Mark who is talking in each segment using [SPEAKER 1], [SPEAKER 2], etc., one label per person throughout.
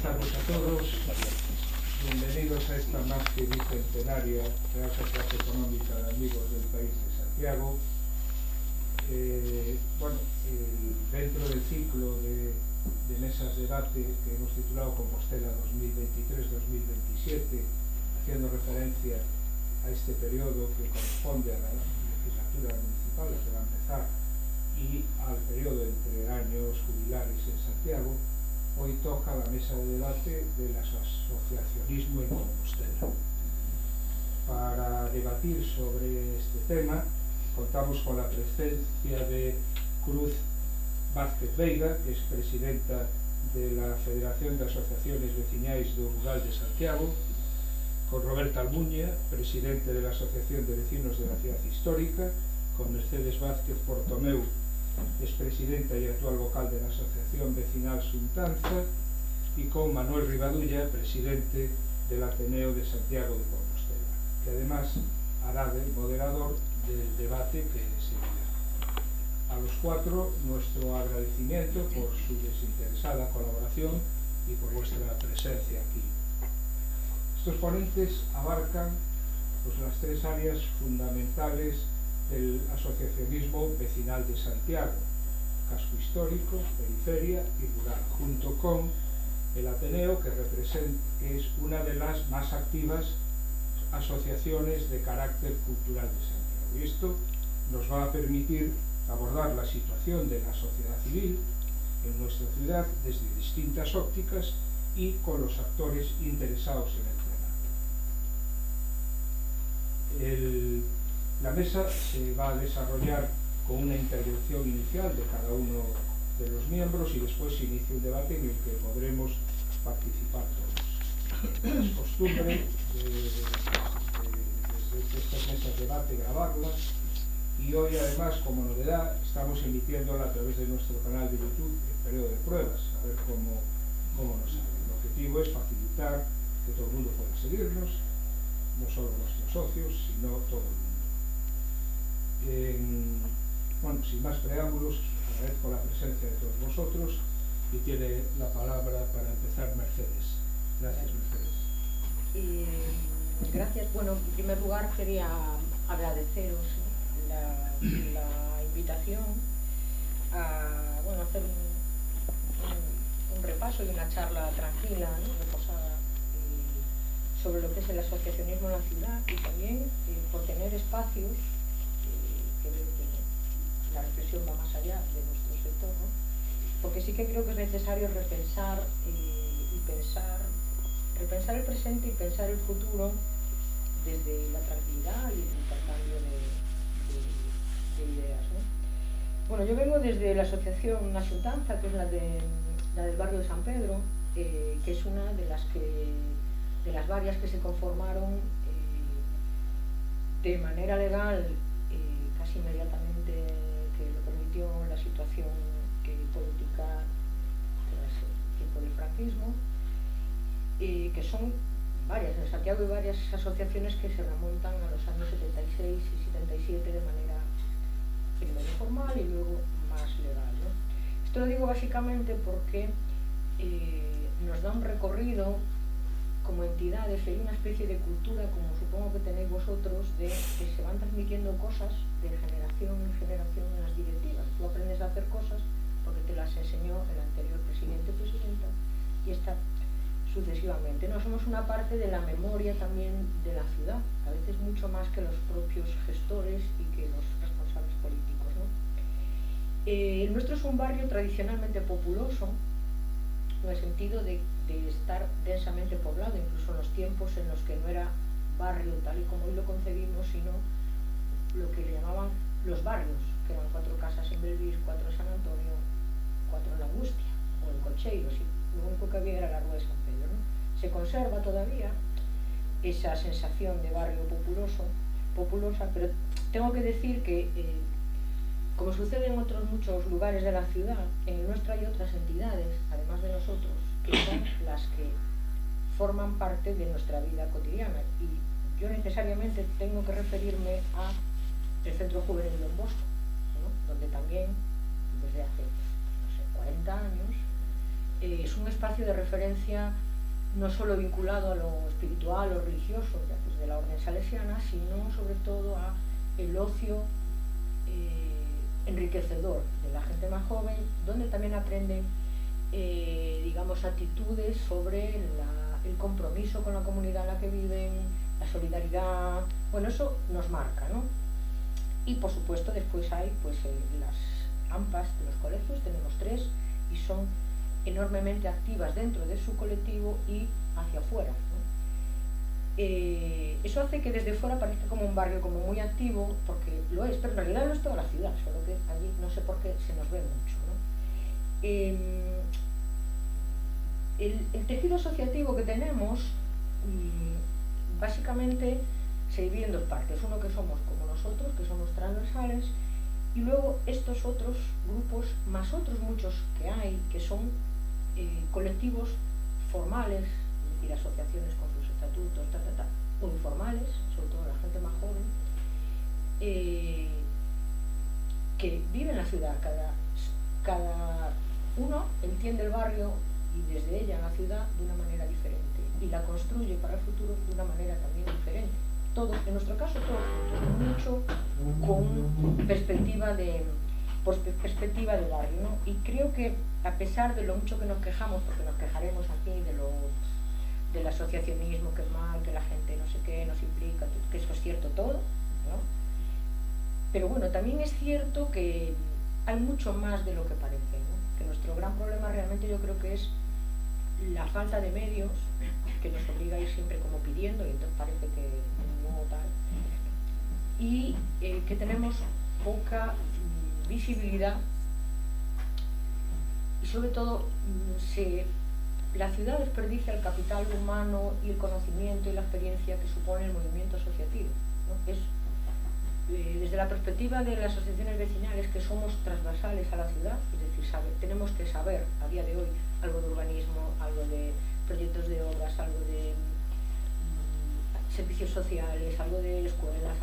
[SPEAKER 1] tardes a todos. Bienvenidos a esta más que bicentenaria Real Sociedad Económica de Amigos del País de Santiago. Dentro del ciclo de mesas de debate que hemos titulado Compostela 2023-2027, haciendo referencia a este periodo que corresponde a la legislatura municipal que va a empezar y al periodo entre años jubilares en Santiago, hoy toca la mesa de debate del asociacionismo en Compostela. Para debatir sobre este tema contamos con la presencia de Cruz Vázquez Veiga, que es presidenta de la Federación de Asociaciones Veciñais do Rural de Santiago, con Roberto Almuña, presidente de la Asociación de Vecinos de la Ciudad Histórica, con Mercedes Vázquez Portomeu, es presidenta y actual vocal de la Asociación Vecinal Xuntanza, y con Manuel Rivadulla, presidente del Ateneo de Santiago de Compostela, que además hará de moderador del debate que seguirá. A los cuatro nuestro agradecimiento por su desinteresada colaboración y por vuestra presencia aquí. Estos ponentes abarcan las tres áreas fundamentales del asociacionismo vecinal de Santiago: casco histórico, periferia y rural, junto con el Ateneo, que es una de las más activas asociaciones de carácter cultural de Santiago. Y esto nos va a permitir abordar la situación de la sociedad civil en nuestra ciudad desde distintas ópticas y con los actores interesados en el tema. La mesa se va a desarrollar con una intervención inicial de cada uno de los miembros y después se inicia un debate en el que podremos participar todos. Es costumbre desde estas mesas de debate grabarlas, y hoy además, como novedad, estamos emitiéndola a través de nuestro canal de YouTube en periodo de pruebas, a ver cómo nos sale. El objetivo es facilitar que todo el mundo pueda seguirnos, no solo nuestros socios, sino todo el mundo. Sin más preámbulos, agradezco la presencia de todos vosotros y tiene la palabra para empezar Mercedes. Gracias, Mercedes.
[SPEAKER 2] Gracias. Bueno, en primer lugar quería agradeceros la invitación a hacer un repaso y una charla tranquila, reposada, sobre lo que es el asociacionismo en la ciudad, y también por tener espacios que veo que la reflexión va más allá de nuestro sector, ¿no? Porque sí que creo que es necesario repensar el presente y pensar el futuro desde la tranquilidad y el intercambio de ideas, ¿no? Bueno, yo vengo desde la asociación La Xuntanza, que es la del barrio de San Pedro, que es una de las varias que se conformaron de manera legal casi inmediatamente que lo permitió la situación política tras el tiempo del franquismo, que son varias. En Santiago hay varias asociaciones que se remontan a los años 76 y 77 de manera primero formal y luego más legal, ¿no? Esto lo digo básicamente porque nos da un recorrido como entidades, hay una especie de cultura, como supongo que tenéis vosotros, de que se van transmitiendo cosas de generación en generación en las directivas. Tú aprendes a hacer cosas porque te las enseñó el anterior presidente o presidenta, y esta sucesivamente. No, somos una parte de la memoria también de la ciudad, a veces mucho más que los propios gestores y que los responsables políticos, ¿no? El nuestro es un barrio tradicionalmente populoso, en el sentido de estar densamente poblado, incluso en los tiempos en los que no era barrio tal y como hoy lo concebimos, sino lo que le llamaban los barrios, que eran 4 casas en Belvis, 4 en San Antonio, 4 en La Angustia o en Concheiro, y lo único que había era la Rúa de San Pedro, ¿no? Se conserva todavía esa sensación de barrio populosa, pero tengo que decir que como sucede en otros muchos lugares de la ciudad, en el nuestro hay otras entidades, además de nosotros, que son las que forman parte de nuestra vida cotidiana. Y yo necesariamente tengo que referirme a el Centro Juvenil Don Bosco, ¿no? Donde también, desde hace, 40 años, es un espacio de referencia no solo vinculado a lo espiritual o religioso, ya pues de la orden salesiana, sino sobre todo a el ocio enriquecedor de la gente más joven, donde también aprenden digamos actitudes sobre el compromiso con la comunidad en la que viven, la solidaridad. Bueno, eso nos marca, ¿no? Y por supuesto después hay pues las AMPAs de los colegios, tenemos 3 y son enormemente activas dentro de su colectivo y hacia afuera, ¿no? Eso hace que desde fuera parezca como un barrio como muy activo, porque lo es, pero en realidad no es toda la ciudad, solo que allí no sé por qué se nos ve mucho, ¿no? El tejido asociativo que tenemos básicamente se divide en 2 partes, uno que somos como nosotros, que somos transversales, y luego estos otros grupos, más otros muchos que hay, que son colectivos formales, es decir, asociaciones con sus estatutos, o informales, sobre todo la gente más joven, que vive en la ciudad. Cada uno entiende el barrio y desde ella la ciudad de una manera diferente y la construye para el futuro de una manera también diferente. Todos, en nuestro caso todos juntos, mucho con perspectiva de barrio, ¿no? Y creo que a pesar de lo mucho que nos quejamos, porque nos quejaremos aquí del asociacionismo, que es mal, que la gente no sé qué nos implica, que eso es cierto todo, ¿no? Pero bueno, también es cierto que hay mucho más de lo que parece, ¿no? Que nuestro gran problema realmente yo creo que es la falta de medios, que nos obliga a ir siempre como pidiendo, y entonces parece que no tal, y que tenemos poca visibilidad, y sobre todo la ciudad desperdicia el capital humano y el conocimiento y la experiencia que supone el movimiento asociativo, ¿no? Es desde la perspectiva de las asociaciones vecinales, que somos transversales a la ciudad, es decir, tenemos que saber a día de hoy algo de urbanismo, algo de proyectos de obras, algo de servicios sociales, algo de escuelas.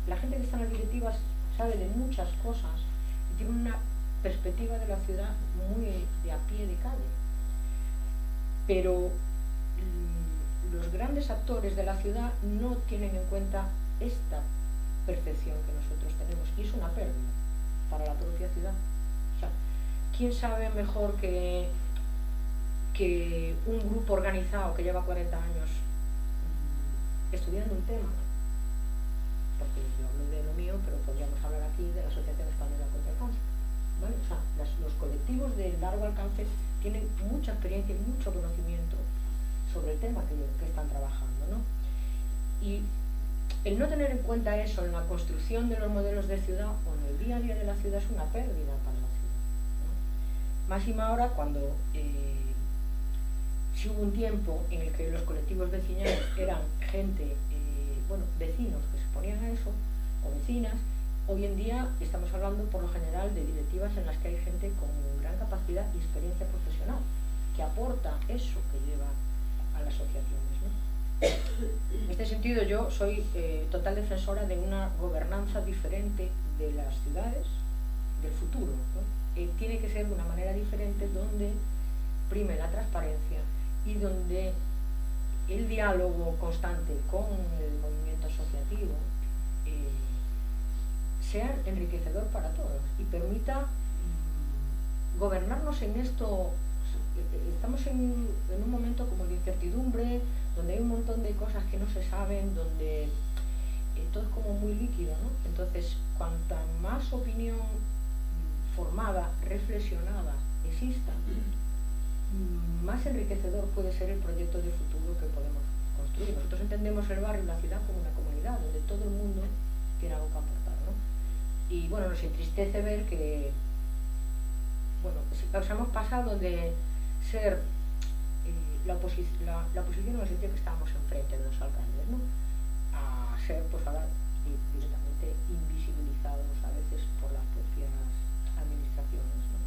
[SPEAKER 2] La gente que está en las directivas sabe de muchas cosas y tiene una perspectiva de la ciudad muy de a pie de calle. Pero los grandes actores de la ciudad no tienen en cuenta esta percepción que nosotros tenemos, y es una pérdida para la propia ciudad. O sea, ¿quién sabe mejor que un grupo organizado que lleva 40 años estudiando un tema? Porque yo hablo de lo mío, pero podríamos hablar aquí de la Asociación Española contra el Cáncer, ¿vale? O sea, los colectivos de largo alcance tienen mucha experiencia y mucho conocimiento sobre el tema que están trabajando, ¿no? Y el no tener en cuenta eso en la construcción de los modelos de ciudad o en el día a día de la ciudad es una pérdida para la ciudad, ¿no? Máxime ahora cuando si hubo un tiempo en el que los colectivos vecinales eran gente, vecinos que se ponían a eso, o vecinas. Hoy en día estamos hablando por lo general de directivas en las que hay gente con gran capacidad y experiencia profesional, que aporta eso que lleva a las asociaciones, ¿no? En este sentido yo soy total defensora de una gobernanza diferente de las ciudades del futuro, ¿no? Tiene que ser de una manera diferente, donde prime la transparencia y donde el diálogo constante con el movimiento asociativo sea enriquecedor para todos y permita gobernarnos en esto. Estamos en un momento como de incertidumbre, donde hay un montón de cosas que no se saben, donde todo es como muy líquido, ¿no? Entonces, cuanta más opinión formada, reflexionada exista, más enriquecedor puede ser el proyecto de futuro que podemos construir. Nosotros entendemos el barrio y la ciudad como una comunidad donde todo el mundo tiene algo que aportar, ¿no? Y bueno, nos entristece ver que, nos hemos pasado de ser la oposición en el sentido que estábamos enfrente de los alcaldes, ¿no?, a ser, pues ahora, directamente invisibilizados a veces por las propias administraciones, ¿no?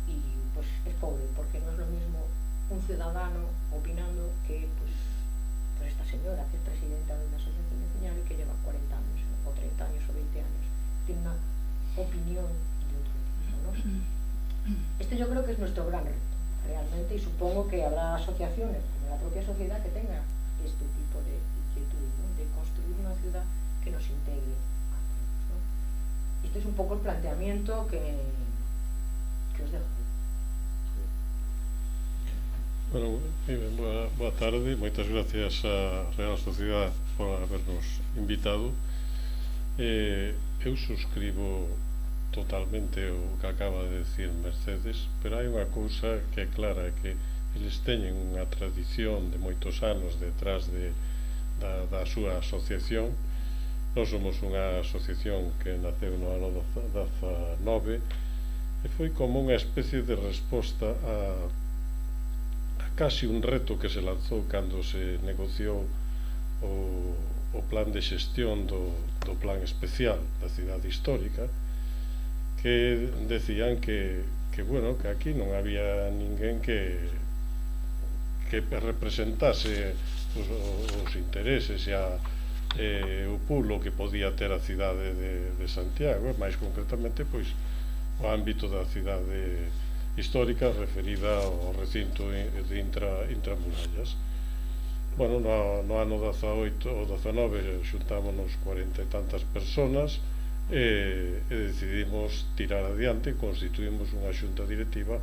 [SPEAKER 2] Y pues es pobre, porque no es lo mismo un ciudadano opinando que pues esta señora que es presidenta de una asociación vecinal y que lleva 40 años o 30 años o 20 años tiene una opinión de otro tipo, ¿no? Este yo creo que es nuestro gran reto, realmente, y supongo que habrá asociaciones, como la propia sociedad, que tenga este tipo de inquietud, ¿no? De construir una ciudad que nos integre a todos, ¿no? Este es un poco el planteamiento que os dejo.
[SPEAKER 3] Bueno, boa tarde, moitas gracias á Real Sociedade por habernos invitado. Eu suscribo totalmente o que acaba de decir Mercedes, pero hai unha cousa que é clara, que eles teñen unha tradición de moitos anos detrás da súa asociación. Nós somos unha asociación que naceu no ano 19 e foi como unha especie de resposta a casi un reto que se lanzou cando se negociou o plan de xestión do plan especial da cidade histórica, que decían que bueno, que aquí non había ninguén que representase os intereses e o pulo que podía ter a cidade de Santiago, e máis concretamente pois o ámbito da cidade histórica referida ao recinto de intramurallas. Bueno, no ano 18 ou 19 xuntámonos 40 e tantas personas e decidimos tirar adiante, constituímos unha xunta directiva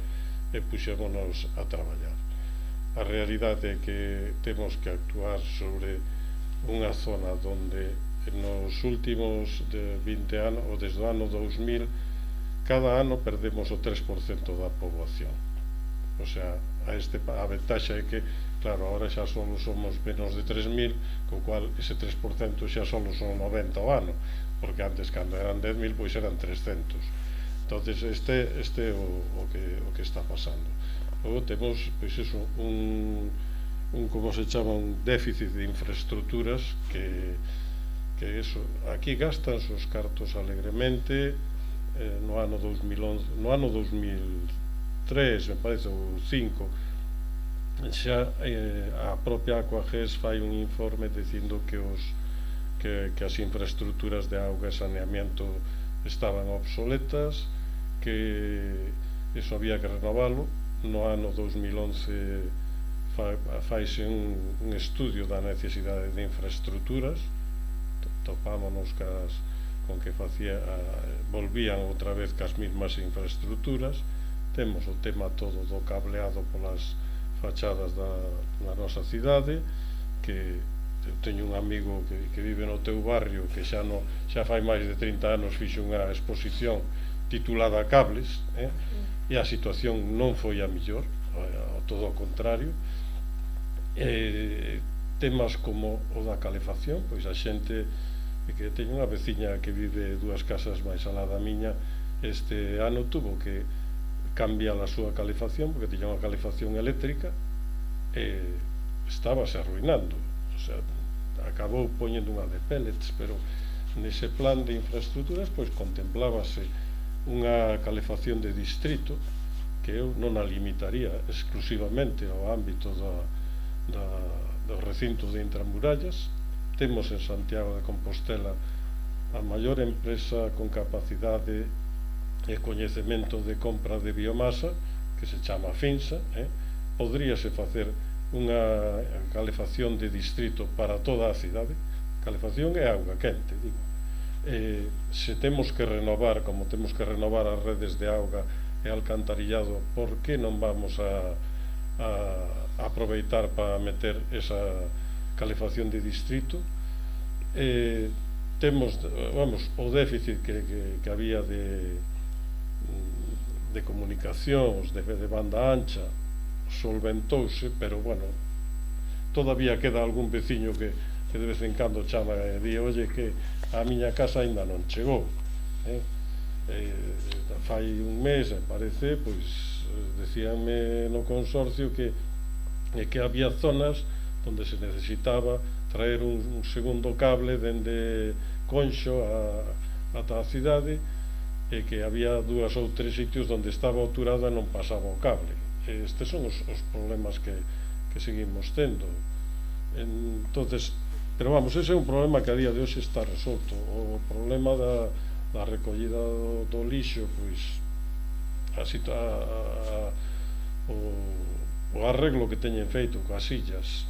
[SPEAKER 3] e puxémonos a traballar. A realidade é que temos que actuar sobre unha zona donde nos últimos 20 anos, ou desde o ano 2000, cada ano perdemos o 3% da poboación. O sea, a ventaxa é que, claro, agora xa solo somos menos de 3.000, co cual ese 3% xa solo son 90 ao ano, porque antes, cando eran 10.000, pois eran 300. Entonces, este é o que está pasando. Logo temos, pois eso, como se chama, un déficit de infraestructuras que eso, aquí gastan os cartos alegremente. No ano 2011, no ano 2003, me parece, ou 2005, xa a propia Aquages fai un informe dicindo que as infraestructuras de auga e saneamiento estaban obsoletas, que eso había que renovalo. No ano 2011 faise un estudio da necesidade de infraestructuras, topámonos con que volvían outra vez cas mismas infraestructuras. Temos o tema todo do cableado polas fachadas da nosa cidade, que eu teño un amigo que vive no teu barrio, que xa fai máis de 30 anos fixo unha exposición titulada Cables, e a situación non foi a mellor, todo o contrario. Temas como o da calefacción, pois a xente que teño unha veciña que vive 2 casas máis alá da miña, este ano tuvo que cambiar a súa calefacción porque tiña unha calefacción eléctrica e estábase arruinando. O sea, acabou poñendo unha de pellets, pero nese plan de infraestructuras pois contemplábase unha calefacción de distrito, que eu non a limitaría exclusivamente ao ámbito do recinto de intramurallas. Temos en Santiago de Compostela a maior empresa con capacidade e coñecemento de compra de biomasa, que se chama Finsa. Podríase facer unha calefacción de distrito para toda a cidade. Calefacción e auga quente, digo. Se temos que renovar, como temos que renovar as redes de auga e alcantarillado, por que non vamos a aproveitar para meter esa calefacción de distrito? Temos, o déficit que había de comunicacións de banda ancha solventouse, pero bueno, todavía queda algún veciño que de vez en cando chama e di: oye, que a miña casa aínda non chegou. Fai un mes, parece, pois decíanme no consorcio que había zonas onde se necesitaba traer un segundo cable dende Conxo ata a cidade, e que había 2 ou 3 sitios onde estaba obturado e non pasaba o cable. Estes son os problemas que seguimos tendo. Entonces, pero vamos, ese é un problema que a día de hoxe está resolto. O problema da recollida do lixo, pois o arreglo que teñen feito coas illas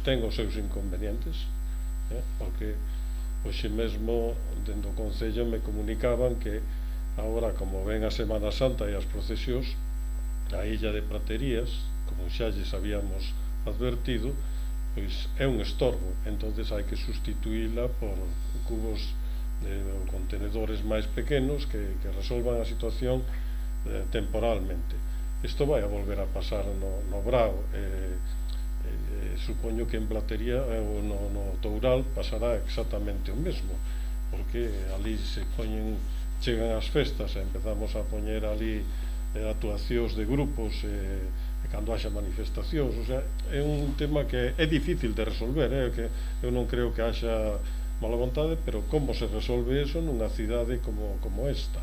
[SPEAKER 3] ten os seus inconvenientes, porque hoxe mesmo dentro do Concello me comunicaban que agora, como ven a Semana Santa e as procesións, a illa de Praterías, como xa lles habíamos advertido, pois é un estorbo, entonces hai que sustituíla por cubos ou contenedores máis pequenos que resolvan a situación temporalmente. Isto vai a volver a pasar no Brao, supoño que en Platería ou no Toural pasará exactamente o mesmo, porque ali chegan as festas e empezamos a poñer ali actuacións de grupos e cando haxa manifestacións, o sea, é un tema que é difícil de resolver, que eu non creo que haxa mala vontade, pero como se resolve eso nunha cidade como esta?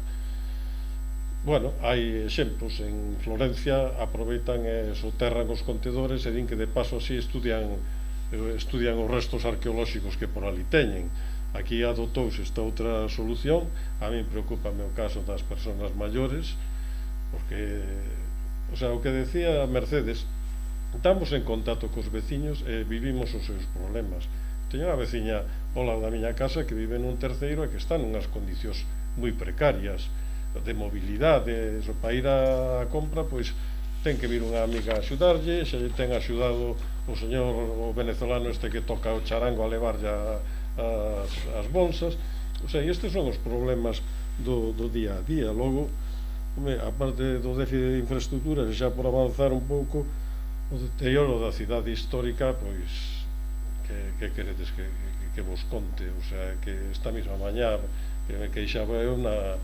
[SPEAKER 3] Bueno, hai exemplos. En Florencia aproveitan e soterran os contedores e din que de paso así estudian os restos arqueolóxicos que por ali teñen. Aquí adotouse esta outra solución. A mí preocúpame o caso das persoas maiores, porque, o sea, o que decía Mercedes, estamos en contacto cos veciños e vivimos os seus problemas. Teño unha veciña ao lado da miña casa que vive nun terceiro e que está nunhas condicións moi precarias de mobilidade, para ir a compra, pois ten que vir unha amiga a axudarlle, xa lle ten axudado o señor o venezolano este que toca o charango a levarlle as bolsas. O sea, estes son os problemas do día a día. Logo, aparte do déficit de infraestructuras, xa por avanzar un pouco, o deterioro da cidade histórica, pois que queredes que vos conte? O sea, que esta mesma mañá que me queixaba eu na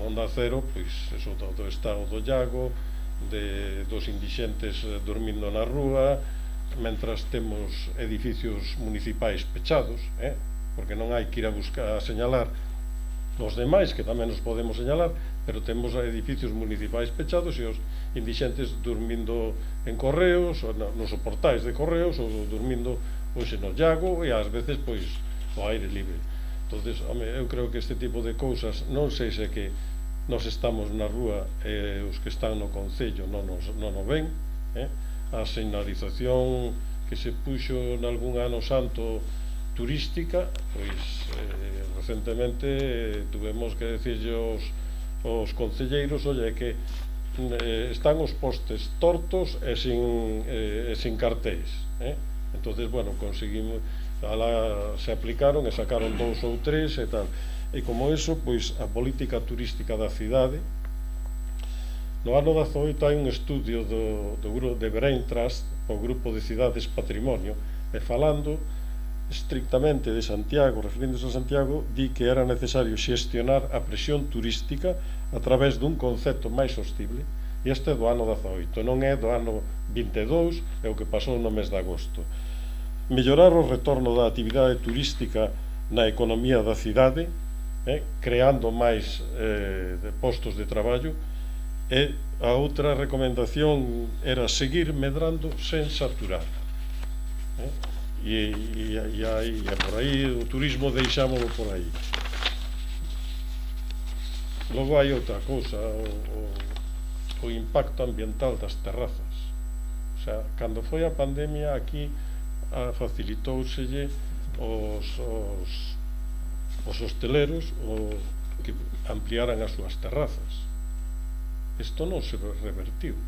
[SPEAKER 3] Onda Cero, pois eso do estado do Llago, dos indixentes dormindo na rúa, mentras temos edificios municipais pechados, porque non hai que ir a buscar a señalar os demais, que tamén nos podemos señalar, pero temos edificios municipais pechados e os indixentes dormindo en correos, ou nos portais de correos, ou dormindo hoxe no Llago, e ás veces pois ao aire libre. Entonces, eu creo que este tipo de cousas, non sei se que nos estamos na rúa e os que están no Concello non o ven, a señalización que se puxo nalgún ano santo turística, pois recentemente tuvemos que decirlle aos concelleiros, oye, que están os postes tortos e sin cartéis, entonces, bueno, conseguimos, se aplicaron e sacaron 2 ou 3 e tal, e como eso, pois a política turística da cidade. No ano 18 hai un estudio de Brain Trust, o grupo de cidades patrimonio, e falando estrictamente de Santiago, referindo-se a Santiago, di que era necesario xestionar a presión turística a través dun concepto máis sostible, e este é do ano 18, non é do ano 22, é o que pasou no mes de agosto. Mellorar o retorno da actividade turística na economía da cidade, creando máis postos de traballo, e a outra recomendación era seguir medrando sen saturar, e por aí o turismo deixámolo por aí. Logo hai outra cousa, o impacto ambiental das terrazas. O sea, cando foi a pandemia aquí facilitóuselle os hosteleros que ampliaran as súas terrazas. Isto non se revertiu,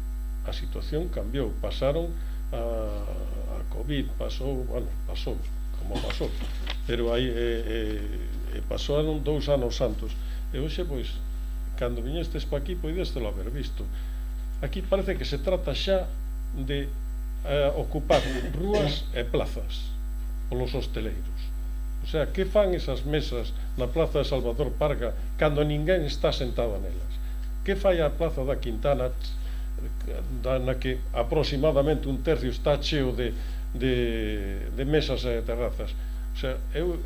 [SPEAKER 3] a situación cambiou, pasaron a Covid, pasou como pasou, pero aí pasaron 2 anos santos, e hoxe, pois, cando viñestes pa aquí, poidestelo haber visto. Aquí parece que se trata xa de ocupar rúas e plazas polos hosteleiros. O sea, que fan esas mesas na plaza de Salvador Parga cando ninguén está sentado nelas? Que fai a plaza da Quintana, na que aproximadamente un tercio está cheo de mesas e terrazas? O sea,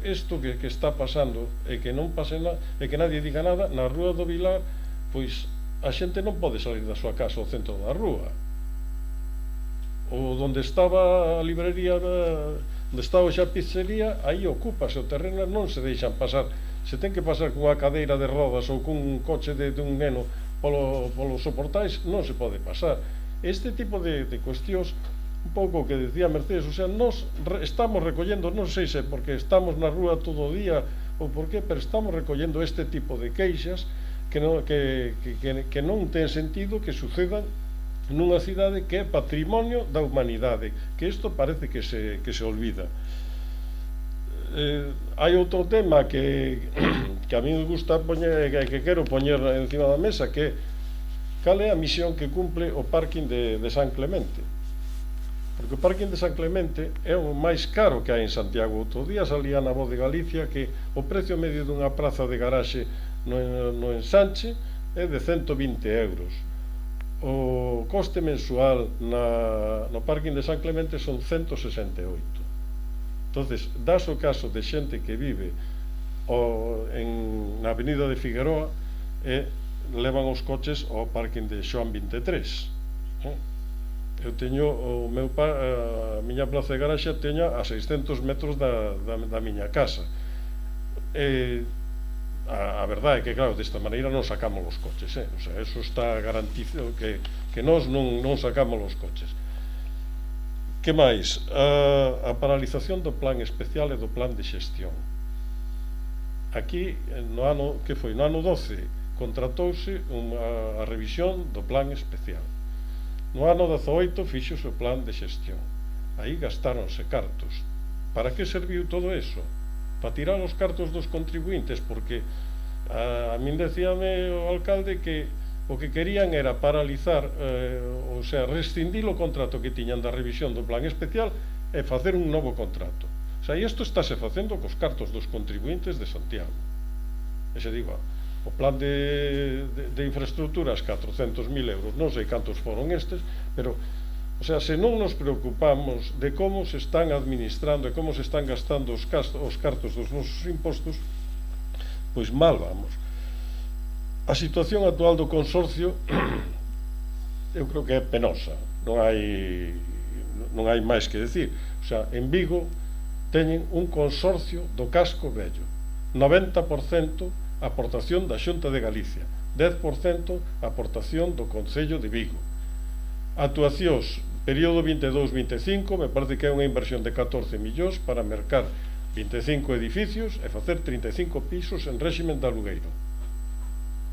[SPEAKER 3] isto que está pasando e que non pase nada, e que nadie diga nada, na Rúa do Vilar, pois a xente non pode salir da súa casa ao centro da rúa. Ou onde estaba a librería, onde estaba xa a pizzería, aí ocúpase o terreno, non se deixan pasar. Se ten que pasar cunha cadeira de rodas ou cun coche de un neno polos soportais non se pode pasar. Este tipo de cuestións, un pouco que decía Mercedes, o sea, nos estamos recollendo, non sei se porque estamos na rúa todo o día ou por qué, pero estamos recollendo este tipo de queixas que non ten sentido que sucedan nunha cidade que é patrimonio da humanidade, que isto parece que se olvida. Hai outro tema que a mí me gusta poñer, que quero poñer encima da mesa, que cal é a misión que cumple o parking de San Clemente, porque o parking de San Clemente é o máis caro que hai en Santiago. Outro día salía na Voz de Galicia que o precio medio dunha praza de garaxe no ensanche é de 120 euros. O coste mensual no parking de San Clemente son 168. Entonces, das o caso de xente que vive na avenida de Figueroa e levan os coches ao parking de Xoán 23. Eu teño a miña plaza de garaxe teño a 600 metros da miña casa. A verdade é que, claro, desta maneira non sacamos os coches, o sea, eso está garantizado, que nós non sacamos os coches. Que máis? A paralización do plan especial e do plan de xestión. Aquí, no ano 12 contratouse a revisión do plan especial. No ano 18 fíxose o plan de xestión. Aí gastáronse cartos. Para que serviu todo eso? Para tirar os cartos dos contribuintes, porque a min decíame o alcalde que o que querían era paralizar, o sea, rescindir o contrato que tiñan da revisión do plan especial e facer un novo contrato. O sea, isto estáse facendo cos cartos dos contribuintes de Santiago. E se digo, o plan de infraestructuras 400.000 euros, non sei cantos foron estes, pero, o sea, se non nos preocupamos de como se están administrando e como se están gastando os cartos dos nosos impostos, pois mal vamos. A situación actual do consorcio eu creo que é penosa, non hai máis que decir. O sea, en Vigo teñen un consorcio do casco vello, 90% aportación da Xunta de Galicia, 10% aportación do Concello de Vigo. Actuacións período 22-25, me parece que é unha inversión de 14 millóns para mercar 25 edificios e facer 35 pisos en réximen de alugueiro.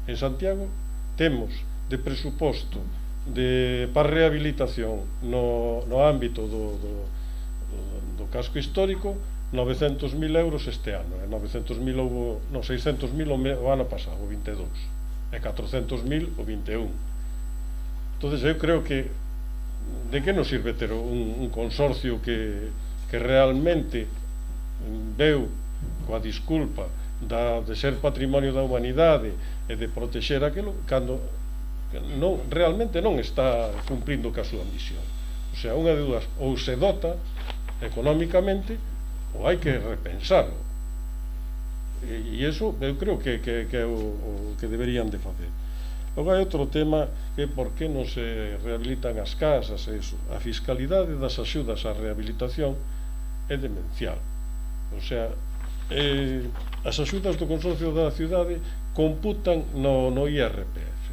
[SPEAKER 3] En Santiago temos de presuposto para rehabilitación no ámbito do casco histórico 900.000 euros este ano, 600.000 o ano pasado, o 22, e 400.000 o 21. Entonces eu creo que de que nos sirve ter un consorcio que realmente veu coa disculpa de ser patrimonio da humanidade e de protexer aquilo, cando realmente non está cumprindo ca súa misión. O sea, unha de dúas, ou se dota económicamente ou hai que repensarlo, e iso eu creo que é o que deberían de facer. Logo hai outro tema, que é por que non se rehabilitan as casas, a fiscalidade das axudas á rehabilitación é demencial. O sea, as axudas do consorcio da cidade computan no IRPF.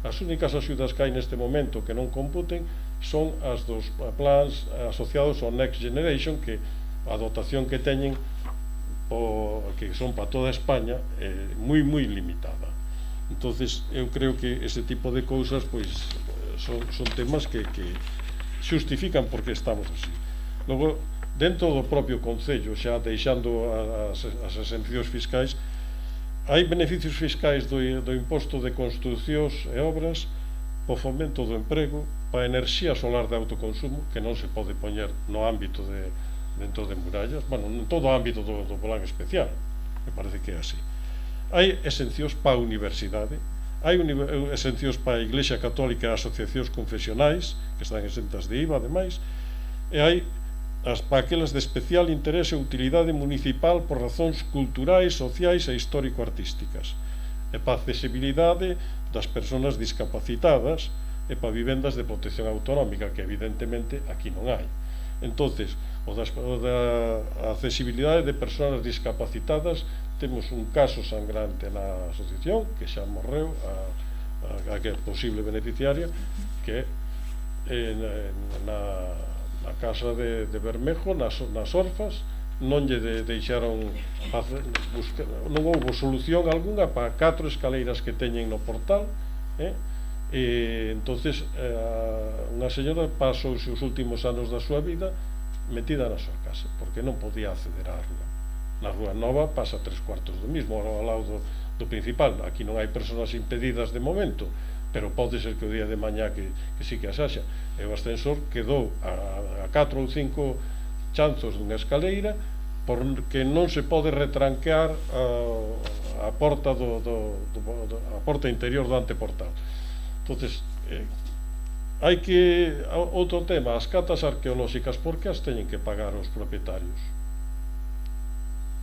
[SPEAKER 3] As únicas axudas que hai neste momento que non computen son as dos plans asociados ao Next Generation, que a dotación que teñen que son para toda España é moi limitada. Entonces eu creo que ese tipo de cousas pois son temas que xustifican porque estamos así. Logo, dentro do propio Concello, xa deixando as exencións fiscais, hai beneficios fiscais do imposto de construcións e obras, o fomento do emprego, para a enerxía solar de autoconsumo, que non se pode poñer no ámbito dentro de murallas, bueno, en todo o ámbito do plan especial, me parece que é así. Hai exencións para a universidade, hai exencións para a Iglesia Católica e asociacións confesionais, que están exentas de IVA, ademais, e hai para aquelas de especial interese e utilidade municipal por razóns culturais, sociais e histórico-artísticas, e para a accesibilidade das persoas discapacitadas e para vivendas de protección autonómica, que evidentemente aquí non hai. Entonces, o da accesibilidade de persoas discapacitadas, temos un caso sangrante na asociación, que xa morreu, a que é posible beneficiaria, que é na casa de Bermejo, nas Orfas, non lle deixaron non houve solución algunha para 4 escaleiras que teñen no portal, e entonces unha señora pasou os últimos anos da súa vida metida na súa casa porque non podía acceder á rúa. Na Rúa Nova pasa 3/4 do mismo, ao lado do principal. Aquí non hai persoas impedidas de momento, pero pode ser que o día de mañá que sí que as haxa. E o ascensor quedou a 4 ou 5 chanzos dunha escaleira porque non se pode retranquear a porta a porta interior do anteportal. Entonces hai que outro tema, as catas arqueolóxicas, porque as teñen que pagar os propietarios?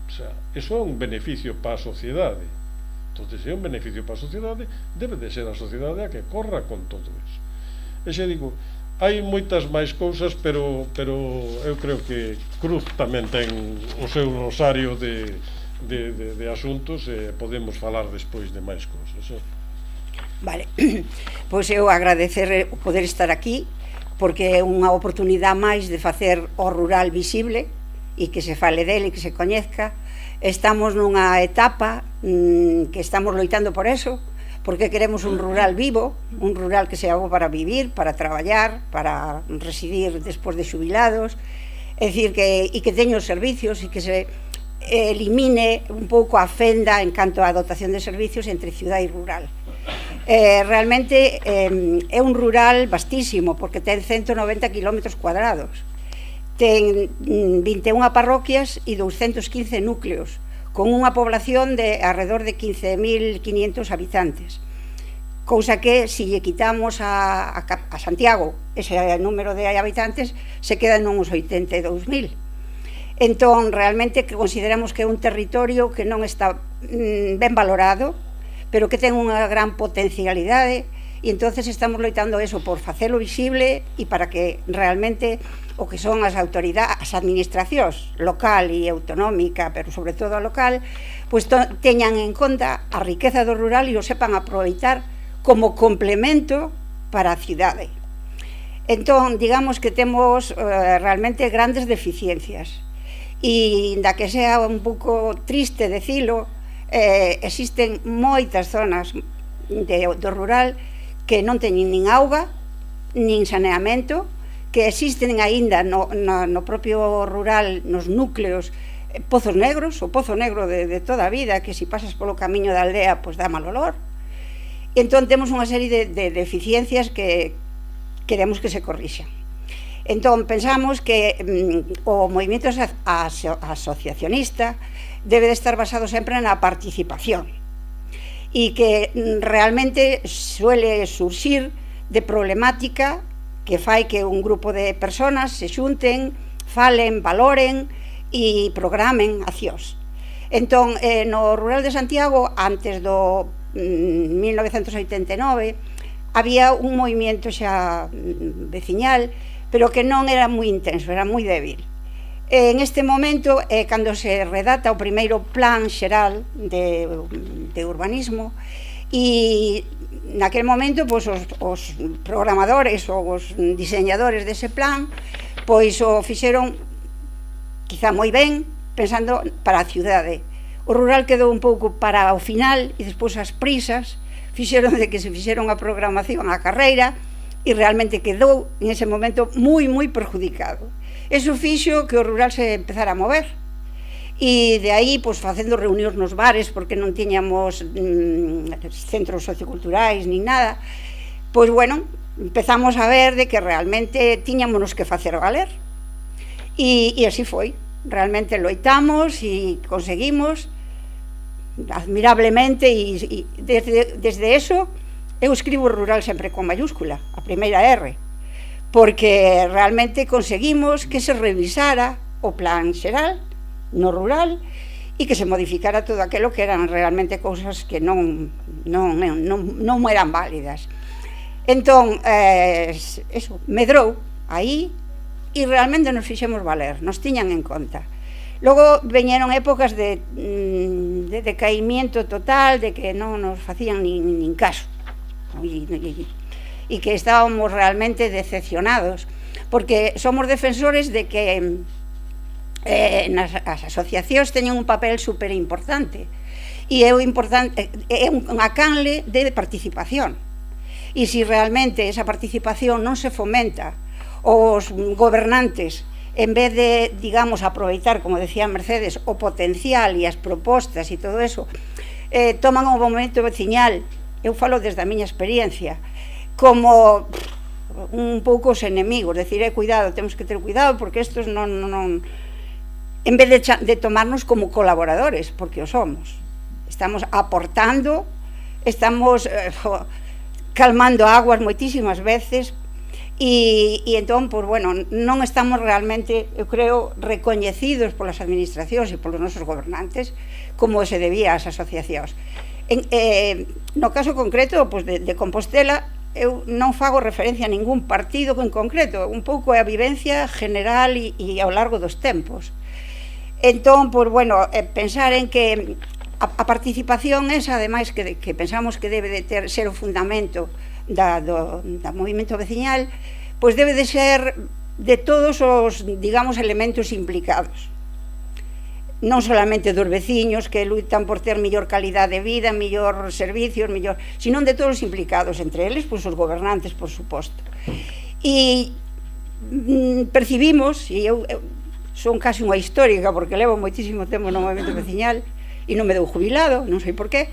[SPEAKER 3] O sea, eso é un beneficio para a sociedade. Entonces, se é un beneficio para a sociedade, debe de ser a sociedade a que corra con todo iso. E xa digo, hai moitas máis cousas, pero eu creo que Cruz tamén ten o seu rosario de asuntos e podemos falar despois de máis cousas.
[SPEAKER 4] Vale, pois eu agradecer o poder estar aquí, porque é unha oportunidade máis de facer o rural visible e que se fale dele, que se coñezca. Estamos nunha etapa que estamos loitando por eso, porque queremos un rural vivo, un rural que sea bo para vivir, para traballar, para residir despois de xubilados, é dicir, que teña os servicios e que se elimine un pouco a fenda en canto á dotación de servicios entre cidade e rural. Realmente é un rural vastísimo, porque ten 190 km cuadrados, ten 21 parroquias e 215 núcleos, con unha población de alrededor de 15.500 habitantes, cousa que, se lle quitamos a Santiago ese número de habitantes, se quedan uns 82.000. Entón, realmente consideramos que é un territorio que non está ben valorado, pero que ten unha gran potencialidade, e entonces estamos loitando eso por facelo visible e para que realmente o que son as autoridades, as administracións local e autonómica, pero sobre todo a local, pois teñan en conta a riqueza do rural e o sepan aproveitar como complemento para a cidade. Entón, digamos que temos realmente grandes deficiencias, e inda que sea un pouco triste decilo, existen moitas zonas do rural que non teñen nin auga, nin saneamento, que existen aínda no propio rural, nos núcleos, pozos negros, o pozo negro de toda a vida, que se pasas polo camiño da aldea, pois dá mal olor. E entón temos unha serie de deficiencias que queremos que se corrixan. Entón pensamos que o movimento asociacionista debe de estar basado sempre na participación, e que realmente suele surxir de problemática que fai que un grupo de personas se xunten, falen, valoren e programen accións. Entón, no rural de Santiago, antes do 1989, había un movimento xa veciñal, pero que non era moi intenso, era moi débil. En este momento, cando se redata o primeiro plan xeral de urbanismo, e naquel momento os programadores ou os diseñadores dese plan pois o fixeron quizá moi ben, pensando para a cidade. O rural quedou un pouco para o final, e despois as prisas fixeron de que se fixeron a programación á carreira, e realmente quedou en ese momento moi perjudicado. Eso fixo que o rural se empezara a mover, e de aí, pois, facendo reunións nos bares, porque non tiñamos centros socioculturais nin nada, pois, bueno, empezamos a ver de que realmente tiñámonos que facer valer, e así foi. Realmente loitamos e conseguimos admirablemente, e desde eso eu escribo rural sempre con mayúscula, a primeira R, porque realmente conseguimos que se revisara o plan xeral no rural e que se modificara todo aquilo que eran realmente cousas que non eran válidas. Entón, eso, medrou aí, e realmente nos fixemos valer, nos tiñan en conta. Logo veñeron épocas de decaimiento total, de que non nos facían nin caso. e que estábamos realmente decepcionados, porque somos defensores de que as asociacións teñen un papel superimportante, e é unha canle de participación, e se realmente esa participación non se fomenta, os gobernantes, en vez de, digamos, aproveitar, como decía Mercedes, o potencial e as propostas e todo eso, toman o movemento veciñal, eu falo desde a miña experiencia, como un pouco os enemigos, decir, cuidado, temos que ter cuidado, porque estos non en vez de tomarnos como colaboradores, porque o somos, estamos aportando, estamos calmando aguas moitísimas veces, e entón, pois, bueno, non estamos realmente, eu creo, recoñecidos polas administracións e polos nosos gobernantes como se debía ás asociacións. No caso concreto, pois, de Compostela, eu non fago referencia a ningún partido en concreto, un pouco é a vivencia general e ao largo dos tempos. Entón, pois, bueno, pensar en que a participación esa, ademais, que pensamos que debe de ser o fundamento do movimento veciñal, pois debe de ser de todos os, digamos, elementos implicados, non solamente dos veciños que luitan por ter mellor calidade de vida, mellor servicios, sino de todos os implicados, entre eles, pois, os gobernantes, por suposto. E percibimos, e eu son casi unha histórica, porque levo moitísimo tempo no movimento veciñal e non me dou jubilado, non sei por qué,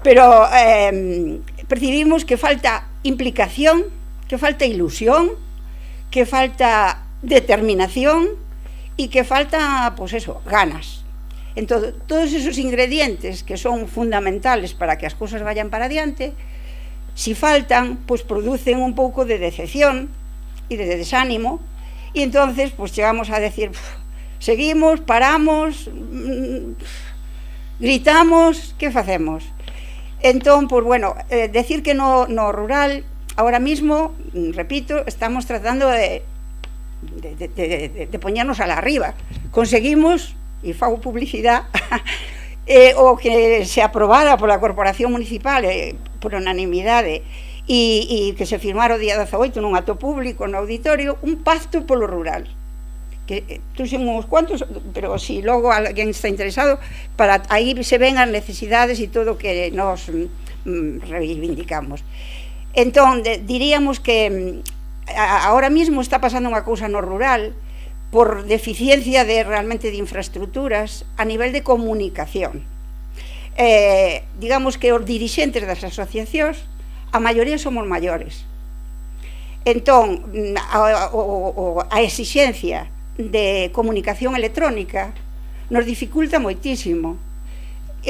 [SPEAKER 4] pero percibimos que falta implicación, que falta ilusión, que falta determinación e que falta, pois eso, ganas. Entón, todos esos ingredientes que son fundamentales para que as cousas vayan para adiante, si faltan, pois producen un pouco de decepción e de desánimo, e entonces, pois chegamos a decir, seguimos, paramos, gritamos, que facemos? Entón, pois, bueno, decir que no rural, ahora mismo, repito, estamos tratando de poñernos a la arriba. Conseguimos, e fago publicidade, o que se aprobara pola Corporación Municipal por unanimidade e que se firmara o día 18 nun acto público no auditorio, un pacto polo rural, que trouxemos cuantos, pero si logo alguén está interesado, para aí se ven as necesidades e todo o que nos reivindicamos. Entón, diríamos que ahora mismo está pasando unha cousa no rural por deficiencia realmente de infraestructuras a nivel de comunicación. Digamos que os dirixentes das asociacións, a maioría somos maiores. Entón, a exixencia de comunicación electrónica nos dificulta moitísimo,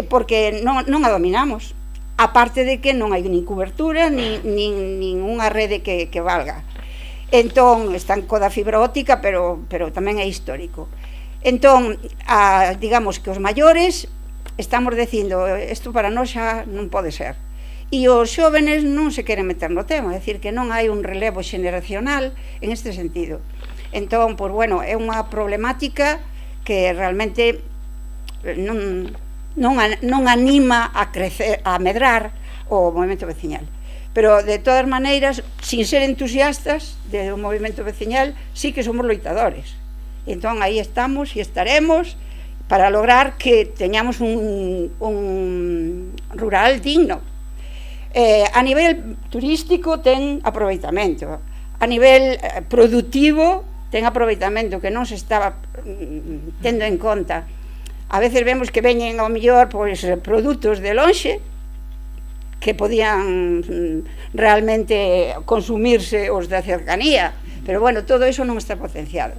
[SPEAKER 4] porque non a dominamos, aparte de que non hai nin cobertura nin unha rede que valga. Entón, están coda fibra óptica, pero tamén é histórico. Entón, digamos que os maiores estamos dicindo, isto para nós xa non pode ser, e os xóvenes non se queren meter no tema, é dicir, que non hai un relevo xeneracional en este sentido. Entón, pois, bueno, é unha problemática que realmente non anima a crecer, a medrar o movimento veciñal. Pero, de todas maneiras, sin ser entusiastas do movimento veciñal, sí que somos loitadores. Entón, aí estamos e estaremos para lograr que teñamos un rural digno. A nivel turístico ten aproveitamento, a nivel productivo ten aproveitamento que non se estaba tendo en conta. A veces vemos que veñen ao mellor produtos de lonxe que podían realmente consumirse os da cercanía, pero bueno, todo iso non está potenciado.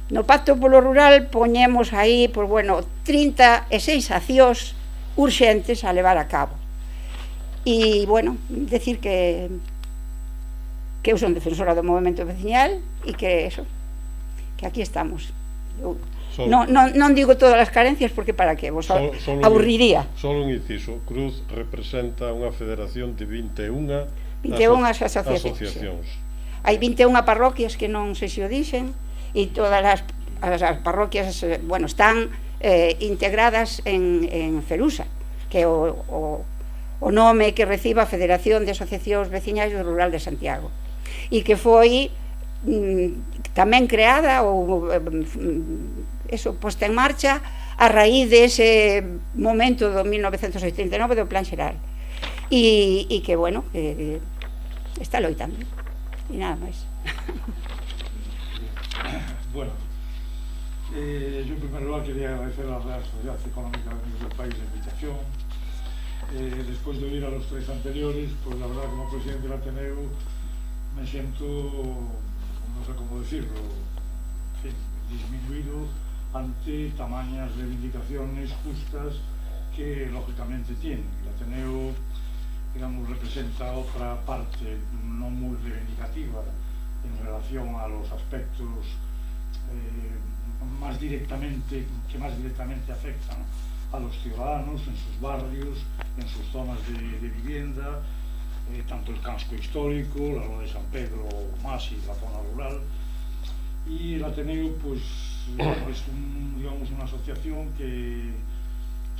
[SPEAKER 4] No Pacto polo Rural poñemos aí, pois bueno, 36 accións urxentes a levar a cabo. E, bueno, decir que eu son defensora do movimento veciñal e que eso, que aquí estamos. Non digo todas as carencias porque para que vos aburriría.
[SPEAKER 3] Solo un inciso, Cruz representa unha federación de 21
[SPEAKER 4] asociacións. Hai 21 parroquias que non sei se o dixen, e todas as parroquias, bueno, están integradas en Ferusa, que é o o nome que reciba a Federación de Asociacións Veciñais do Rural de Santiago, e que foi tamén creada ou eso, posta en marcha a raíz dese momento do 1989 do Plan Xeral, e que, bueno, que está loitando, e nada máis.
[SPEAKER 5] Bueno, yo en primer lugar quería agradecer a la Real Sociedad Económica del País la invitación. Después de oír a los tres anteriores, pues la verdad, como presidente del Ateneo me siento, no sé cómo decirlo, en fin, disminuido ante tamañas reivindicaciones justas que lógicamente tiene. El Ateneo, digamos, representa otra parte no muy reivindicativa en relación a los aspectos que más directamente afectan a los ciudadanos en sus barrios, en sus zonas de vivienda, tanto el casco histórico, la zona de San Pedro más y la zona rural. Y el Ateneo, pues, bueno, es digamos, una asociación que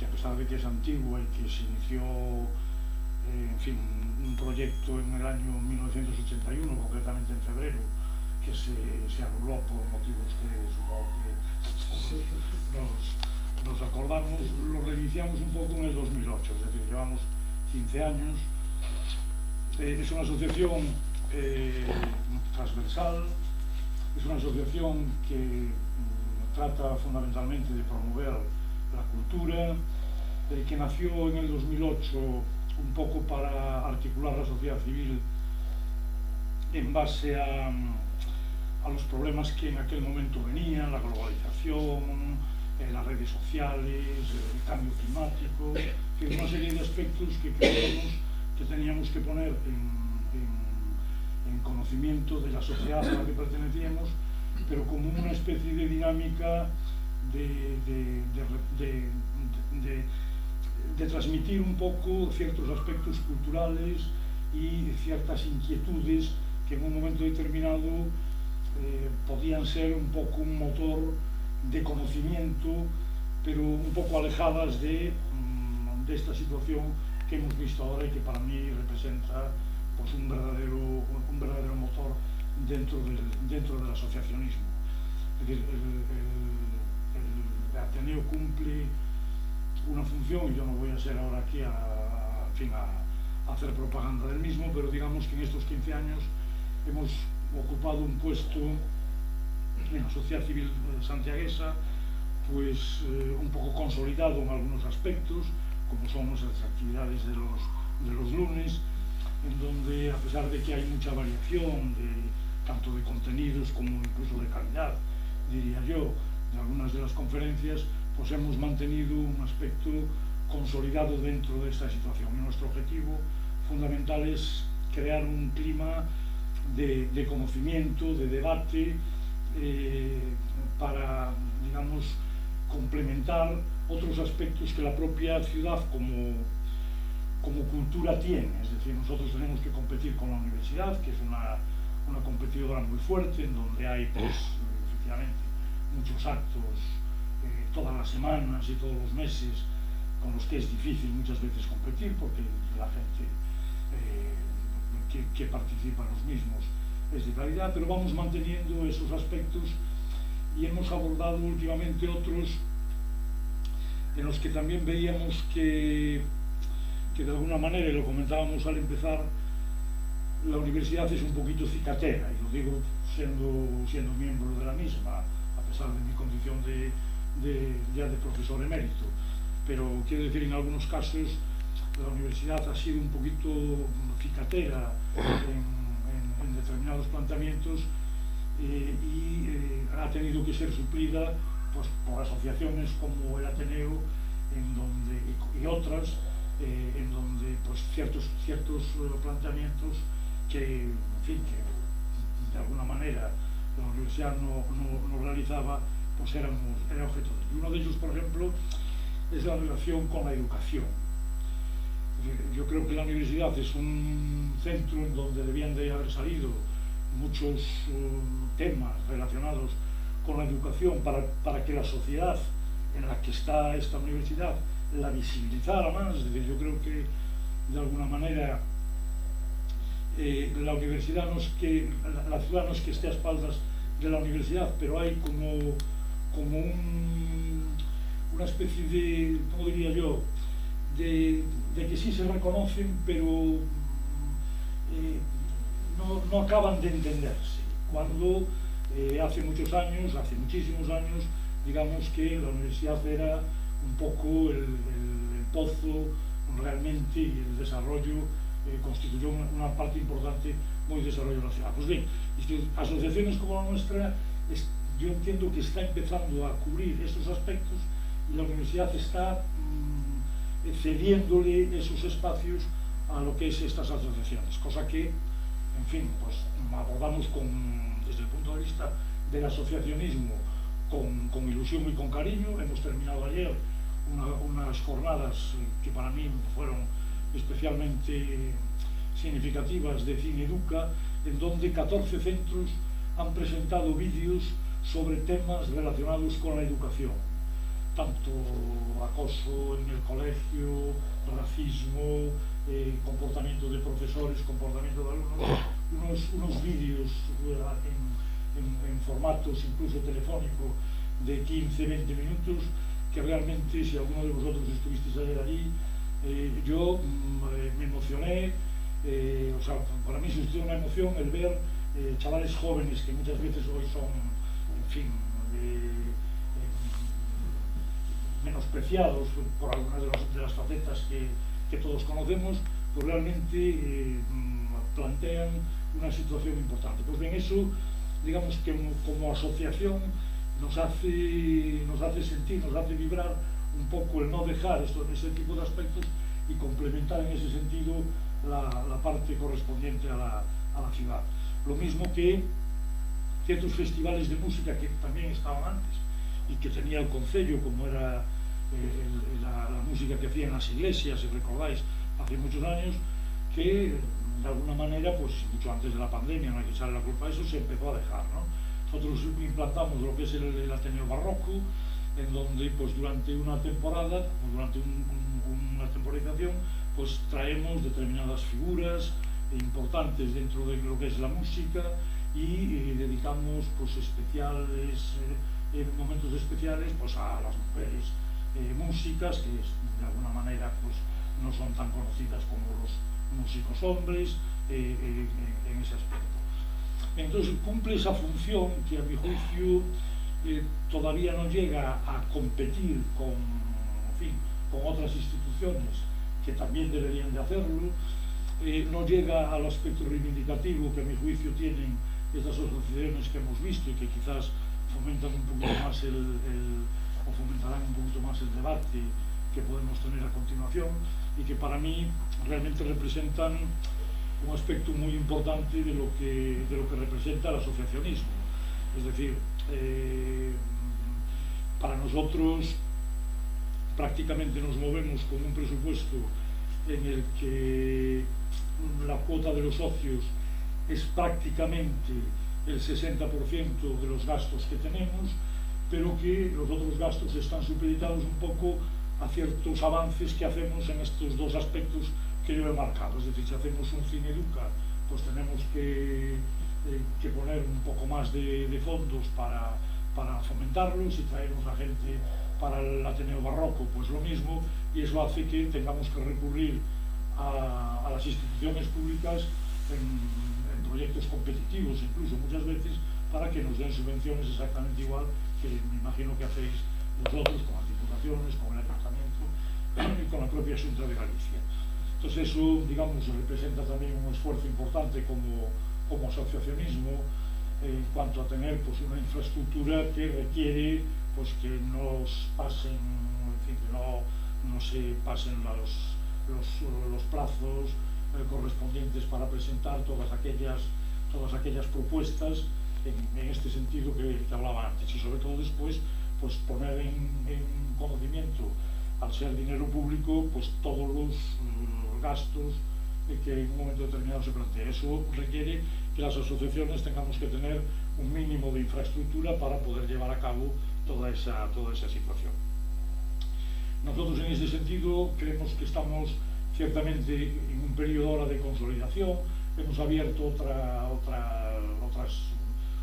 [SPEAKER 5] a pesar de que es antigua y que se inició, en fin, un proyecto en el año 1981, concretamente en febrero, que se anuló por motivos que supongo que nos acordamos, lo reiniciamos un poco en el 2008, es decir, llevamos 15 años. Es una asociación transversal, es una asociación que trata fundamentalmente de promover la cultura, que nació en el 2008 un poco para articular la sociedad civil en base a los problemas que en aquel momento venían, la globalización, las redes sociales, el cambio climático, que una serie de aspectos que creíamos que teníamos que poner en conocimiento de la sociedad a la que pertenecíamos, pero como una especie de dinámica de transmitir un poco ciertos aspectos culturales y ciertas inquietudes que en un momento determinado podían ser un poco un motor de conocimiento, pero un poco alejadas de esta situación que hemos visto ahora y que para mí representa, pues, un verdadero motor dentro del asociacionismo. Es decir, el Ateneo cumple una función, y yo no voy a ser ahora aquí a hacer propaganda del mismo, pero digamos que en estos 15 años hemos ocupado un puesto en la sociedad civil santiaguesa, pues un poco consolidado en algunos aspectos, como son nuestras actividades de los lunes, en donde, a pesar de que hay mucha variación tanto de contenidos como incluso de calidad, diría yo, de algunas de las conferencias, pues hemos mantenido un aspecto consolidado dentro de esta situación. Y nuestro objetivo fundamental es crear un clima de conocimiento, de debate, para, digamos, complementar otros aspectos que la propia ciudad como cultura tiene. Es decir, nosotros tenemos que competir con la universidad, que es una competidora muy fuerte, en donde hay, pues, efectivamente, muchos actos todas las semanas y todos los meses, con los que es difícil muchas veces competir, porque la gente que participa en los mismos es de calidad, pero vamos manteniendo esos aspectos y hemos abordado últimamente otros en los que también veíamos que de alguna manera, y lo comentábamos al empezar, la universidad es un poquito cicatera, y lo digo siendo miembro de la misma, a pesar de mi condición ya de profesor emérito, pero quiero decir, en algunos casos la universidad ha sido un poquito cicatera en determinados planteamientos y ha tenido que ser suplida, pues, por asociaciones como el Ateneo y otras, en donde, pues, ciertos planteamientos que, en fin, que de alguna manera la universidad no realizaba, pues era objeto de. Y uno de ellos, por ejemplo, es la relación con la educación. Yo creo que la universidad es un centro en donde debían de haber salido muchos temas relacionados con la educación para que la sociedad en la que está esta universidad la visibilizara más. Es decir, yo creo que de alguna manera, la universidad no es que, la ciudad no es que esté a espaldas de la universidad, pero hay como una especie de, ¿cómo diría yo?, de que sí se reconocen, pero no acaban de entenderse. Cuando hace muchísimos años, digamos que la universidad era un poco el pozo realmente, y el desarrollo constituyó una parte importante muy desarrollo de la ciudad. Pues bien, asociaciones como la nuestra, yo entiendo que está empezando a cubrir estos aspectos, y la universidad está cediéndole esos espacios a lo que es estas asociaciones, cosa que, en fin, pues abordamos desde el punto de vista del asociacionismo con ilusión y con cariño. Hemos terminado ayer unas jornadas que para mí fueron especialmente significativas de Cineduca, en donde 14 centros han presentado vídeos sobre temas relacionados con la educación, tanto acoso en el colegio, racismo, comportamiento de profesores, comportamiento de alumnos, unos vídeos en formatos incluso telefónico de 15-20 minutos, que realmente, si alguno de vosotros estuvisteis ayer allí, yo me emocioné. O sea, para mí suscitó una emoción el ver chavales jóvenes que muchas veces hoy son, en fin, menospreciados por algunas de las facetas que todos conocemos, pues realmente plantean una situación importante. Pues bien, eso, digamos que como asociación nos hace sentir, nos hace vibrar un poco el no dejar ese tipo de aspectos y complementar en ese sentido la parte correspondiente a la ciudad. Lo mismo que ciertos festivales de música que también estaban antes y que tenía el concello, como era la música que hacían las iglesias, si recordáis, hace muchos años, que de alguna manera, pues mucho antes de la pandemia, no hay que echarle la culpa a eso, se empezó a dejar, ¿no? Nosotros implantamos lo que es el Ateneo Barroco, en donde pues durante una temporada, o durante una temporización, pues traemos determinadas figuras importantes dentro de lo que es la música, y dedicamos pues especiales, momentos especiales pues a las mujeres músicas, que de alguna manera pues no son tan conocidas como los músicos hombres en ese aspecto. Entonces cumple esa función que a mi juicio todavía no llega a competir con otras instituciones que también deberían de hacerlo, no llega al aspecto reivindicativo que a mi juicio tienen estas asociaciones que hemos visto y que quizás fomentan un poquito más o fomentarán un poquito más el debate que podemos tener a continuación, y que para mí realmente representan un aspecto muy importante de lo que representa el asociacionismo. Es decir, para nosotros prácticamente nos movemos con un presupuesto en el que la cuota de los socios es prácticamente el 60% de los gastos que tenemos, pero que los otros gastos están supeditados un poco a ciertos avances que hacemos en estos dos aspectos que yo he marcado. Es decir, si hacemos un Cineduca, pues tenemos que poner un poco más de fondos para fomentarlo. Si traemos a gente para el Ateneo Barroco, pues lo mismo, y eso hace que tengamos que recurrir a las instituciones públicas en proyectos competitivos, incluso muchas veces, para que nos den subvenciones exactamente igual que me imagino que hacéis vosotros con las diputaciones, con el ayuntamiento y con la propia Xunta de Galicia. Entonces eso, digamos, representa también un esfuerzo importante como asociacionismo en cuanto a tener pues una infraestructura que requiere pues que nos pasen, en fin, que no se pasen los plazos correspondientes para presentar todas aquellas propuestas en este sentido que hablaba antes, y sobre todo después pues poner en conocimiento, al ser dinero público, pues todos los gastos que en un momento determinado se plantea. Eso requiere que las asociaciones tengamos que tener un mínimo de infraestructura para poder llevar a cabo toda esa situación. Nosotros en ese sentido creemos que estamos ciertamente en un periodo ahora de consolidación, hemos abierto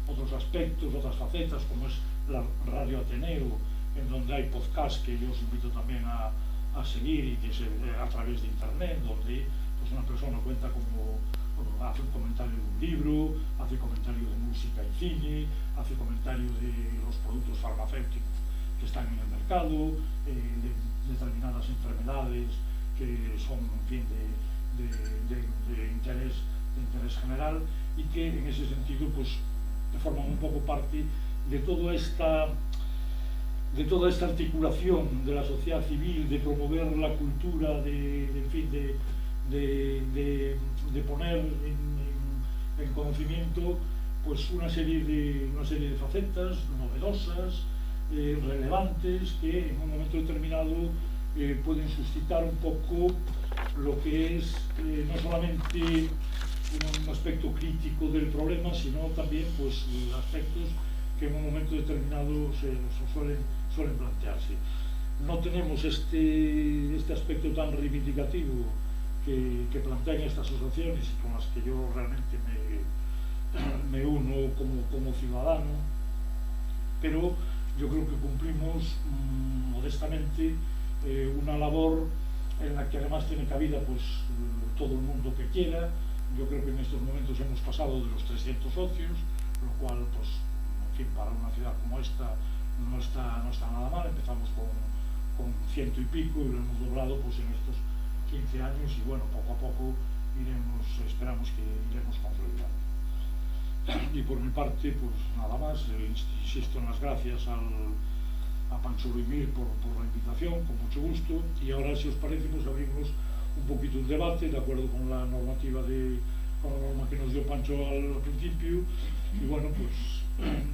[SPEAKER 5] otros aspectos, otras facetas, como es la Radio Ateneo, en donde hay podcast que yo os invito también a seguir y que a través de internet, donde pues, una persona cuenta como hace un comentario de un libro, hace comentario de música y cine, hace comentario de los productos farmacéuticos que están en el mercado, de determinadas enfermedades que son, en fin, de interés general, y que en ese sentido pues forman un poco parte de toda esta articulación de la sociedad civil, de promover la cultura, de poner en conocimiento pues una serie de facetas novedosas, relevantes, que en un momento determinado pueden suscitar un poco lo que es no solamente un aspecto crítico del problema, sino también pues aspectos que en un momento determinado se suelen plantearse. No tenemos este aspecto tan reivindicativo que plantean estas asociaciones y con las que yo realmente me uno como ciudadano, pero yo creo que cumplimos modestamente una labor en la que además tiene cabida pues todo el mundo que quiera. Yo creo que en estos momentos hemos pasado de los 300 socios, lo cual pues en fin, para una ciudad como esta no está nada mal. Empezamos con 100 y pico y lo hemos doblado pues en estos 15 años, y bueno, poco a poco esperamos que iremos consolidando. Y por mi parte, pues nada más, insisto en las gracias a Pancho Luimir por la invitación, con mucho gusto, y ahora, si os parece, pues abrimos un poquito el debate, de acuerdo con la norma que nos dio Pancho al principio, y bueno, pues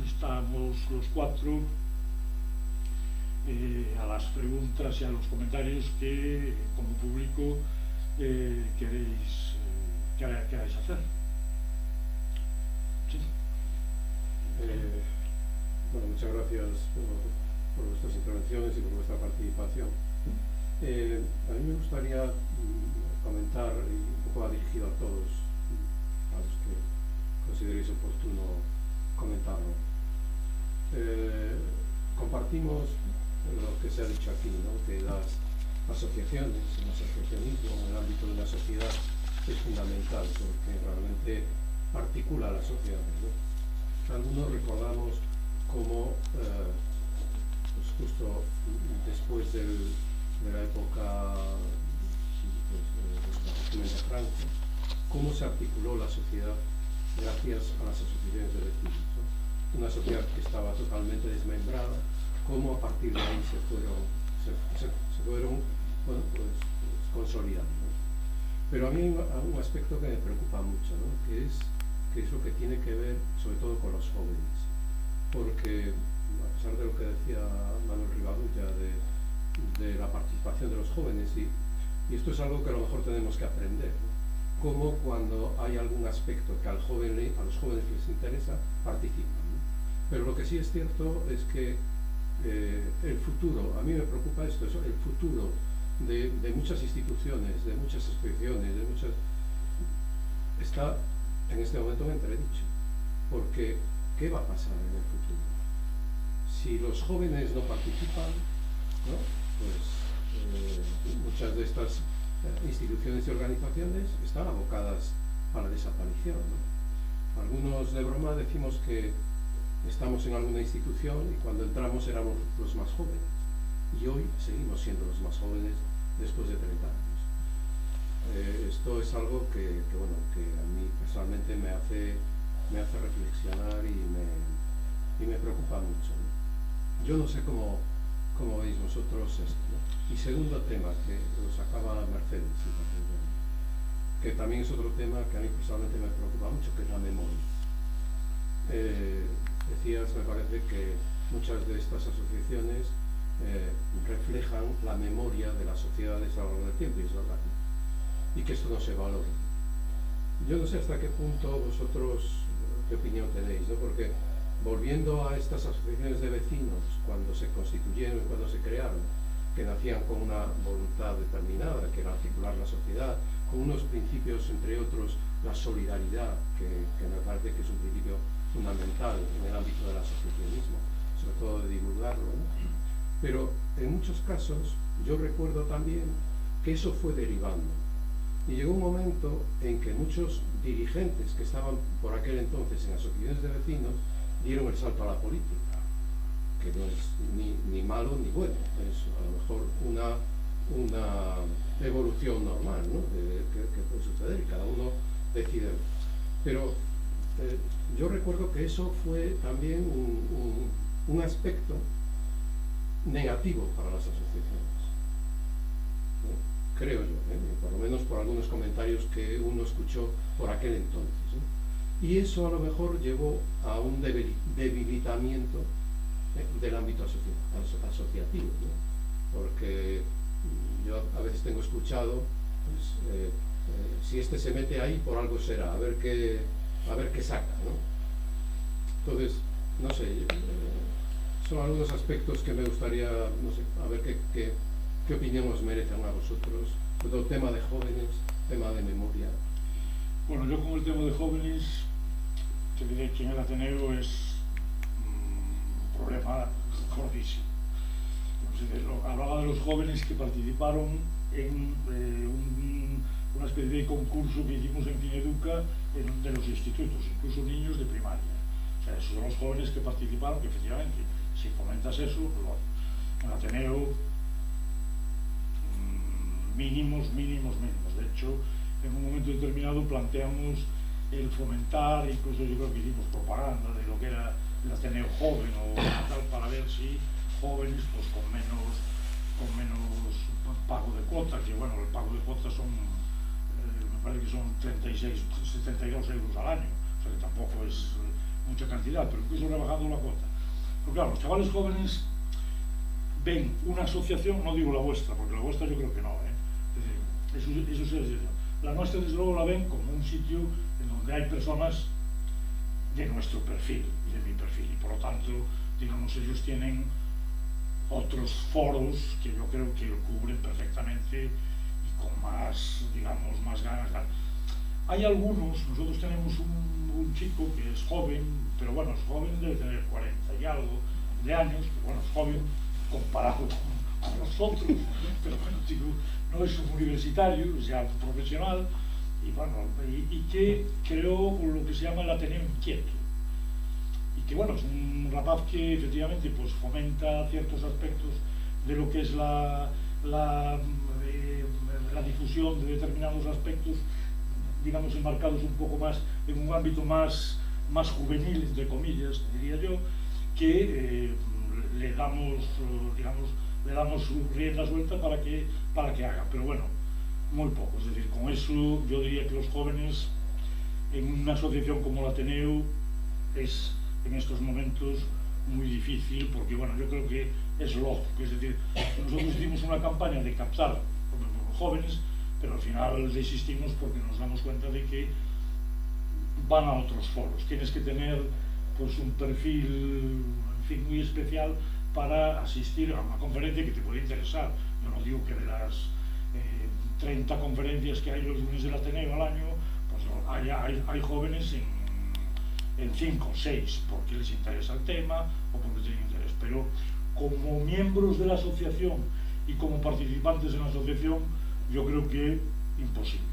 [SPEAKER 5] estamos los cuatro a las preguntas y a los comentarios que, como público, queráis hacer. Sí.
[SPEAKER 6] Bueno, muchas gracias por vuestras intervenciones y por vuestra participación. A mí me gustaría comentar, y un poco va dirigido a todos, a los que consideréis oportuno comentarlo. Compartimos lo que se ha dicho aquí, ¿no? Que las asociaciones, el asociacionismo en el ámbito de la sociedad es fundamental, porque realmente articula la sociedad, ¿no? Algunos recordamos cómo pues justo después de la época del régimen de Franco, cómo se articuló la sociedad gracias a las asociaciones de vecinos, ¿no? Una sociedad que estaba totalmente desmembrada, cómo a partir de ahí se fueron bueno, pues consolidando, ¿no? Pero a mí hay un aspecto que me preocupa mucho, ¿no? que es lo que tiene que ver sobre todo con los jóvenes, porque a pesar de lo que decía Manuel Rivadulla de la participación de los jóvenes, y esto es algo que a lo mejor tenemos que aprender, ¿no? Cómo cuando hay algún aspecto que a los jóvenes les interesa, participan, ¿no? Pero lo que sí es cierto es que el futuro, a mí me preocupa esto, el futuro de muchas instituciones, de muchas asociaciones, está en este momento en entredicho, porque ¿qué va a pasar en el futuro? Si los jóvenes no participan, ¿no? Pues muchas de estas instituciones y organizaciones están abocadas a la desaparición, ¿no? Algunos de broma decimos que estamos en alguna institución y cuando entramos éramos los más jóvenes, y hoy seguimos siendo los más jóvenes después de 30 años. Esto es algo que a mí personalmente me hace reflexionar y me preocupa mucho, ¿no? Yo no sé cómo veis vosotros esto, ¿no? Y segundo tema, que lo sacaba Mercedes, que también es otro tema que a mí personalmente me preocupa mucho, que es la memoria. Decías, me parece, que muchas de estas asociaciones reflejan la memoria de las sociedades a lo largo del tiempo, y es verdad, ¿no? Y que esto no se valora. Yo no sé hasta qué punto vosotros, qué opinión tenéis, ¿no? Porque volviendo a estas asociaciones de vecinos, cuando se constituyeron, cuando se crearon, que nacían con una voluntad determinada, que era articular la sociedad, con unos principios, entre otros, la solidaridad, que me parece que es un principio fundamental en el ámbito del asociacionismo, sobre todo de divulgarlo, ¿no? Pero en muchos casos yo recuerdo también que eso fue derivando. Y llegó un momento en que muchos dirigentes que estaban por aquel entonces en asociaciones de vecinos dieron el salto a la política, que no es ni malo ni bueno, es a lo mejor una evolución normal, ¿no? que puede suceder y cada uno decide. Pero yo recuerdo que eso fue también un aspecto negativo para las asociaciones, ¿no? Creo yo, por lo menos por algunos comentarios que uno escuchó por aquel entonces, ¿no? Y eso a lo mejor llevó a un debilitamiento del ámbito asociativo, ¿no? Porque yo a veces tengo escuchado, pues, si este se mete ahí, por algo será, a ver qué saca, ¿no? Entonces, no sé, son algunos aspectos que me gustaría, no sé, a ver qué opinión os merecen a vosotros, sobre todo tema de jóvenes, tema de memoria.
[SPEAKER 5] Bueno, yo con el tema de jóvenes, te diré que en el Ateneo es un problema gordísimo. Hablaba de los jóvenes que participaron en una especie de concurso que hicimos en Cineduca de los institutos, incluso niños de primaria. O sea, esos son los jóvenes que participaron, que efectivamente, si fomentas eso, pues, en el Ateneo mínimos. De hecho, en un momento determinado planteamos el fomentar, incluso yo creo que hicimos propaganda de lo que era el Ateneo joven o tal, para ver si jóvenes pues con menos pago de cuotas, que bueno, el pago de cuotas son, me parece que son 72 euros al año, o sea que tampoco es mucha cantidad, pero incluso rebajando la cuota. Pero claro, los chavales jóvenes ven una asociación, no digo la vuestra, porque la vuestra yo creo que no, es decir, eso es decir, la nuestra desde luego la ven como un sitio en donde hay personas de nuestro perfil y de mi perfil, y por lo tanto, digamos, ellos tienen otros foros que yo creo que lo cubren perfectamente y con más, digamos, más ganas. Hay algunos, nosotros tenemos un chico que es joven, pero bueno, es joven, debe tener 40 y algo de años, pero bueno, es joven comparado con nosotros, pero bueno, chico, no es un universitario, es ya un profesional, y bueno, y que creó lo que se llama el Ateneo Inquieto. Que bueno, es un rapaz que efectivamente pues fomenta ciertos aspectos de lo que es la difusión de determinados aspectos, digamos, enmarcados un poco más en un ámbito más juvenil, entre comillas, diría yo, que le damos, digamos, le damos rienda suelta para que haga, pero bueno, muy poco. Es decir, con eso yo diría que los jóvenes en una asociación como el Ateneo es en estos momentos muy difícil, porque bueno, yo creo que es lógico, es decir, nosotros hicimos una campaña de captar jóvenes, pero al final desistimos porque nos damos cuenta de que van a otros foros, tienes que tener pues un perfil, en fin, muy especial para asistir a una conferencia que te puede interesar. Yo no digo que de las 30 conferencias que hay los lunes del Ateneo al año, pues hay jóvenes en 5 o 6 porque les interesa el tema o porque tienen interés, pero como miembros de la asociación y como participantes en la asociación yo creo que imposible.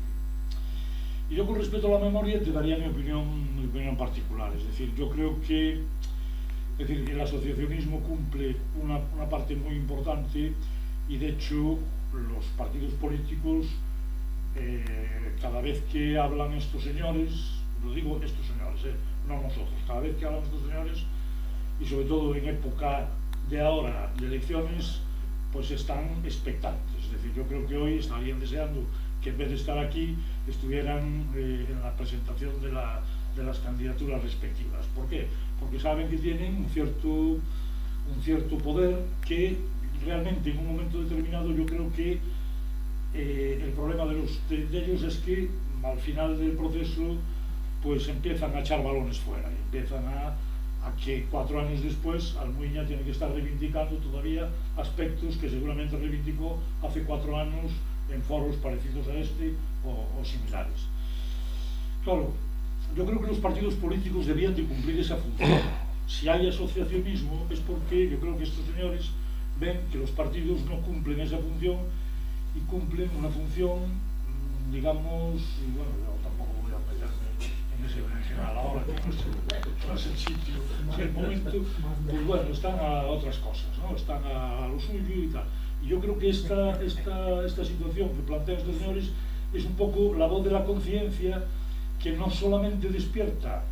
[SPEAKER 5] Y yo con respecto a la memoria te daría mi opinión particular, es decir, yo creo que el asociacionismo cumple una parte muy importante y de hecho los partidos políticos cada vez que hablan estos señores, lo digo estos señores, no nosotros, cada vez que hablan estos señores y sobre todo en época de ahora de elecciones, pues están expectantes. Es decir, yo creo que hoy estarían deseando que en vez de estar aquí estuvieran en la presentación de las candidaturas respectivas. ¿Por qué? Porque saben que tienen un cierto poder que realmente en un momento determinado yo creo que el problema de ellos es que al final del proceso pues empiezan a echar balones fuera y empiezan a a que 4 años después Almuiña tiene que estar reivindicando todavía aspectos que seguramente reivindicó hace 4 años en foros parecidos a este o similares. Claro, yo creo que los partidos políticos debían de cumplir esa función. Si hay asociacionismo es porque yo creo que estos señores ven que los partidos no cumplen esa función y cumplen una función, digamos, y bueno, yo tampoco voy a meterme en ese berenjenal ahora, que no es el sitio, en el momento, pues bueno, están a otras cosas, ¿no? Están a lo suyo y tal. Y yo creo que esta situación que plantean estos señores es un poco la voz de la conciencia que no solamente despierta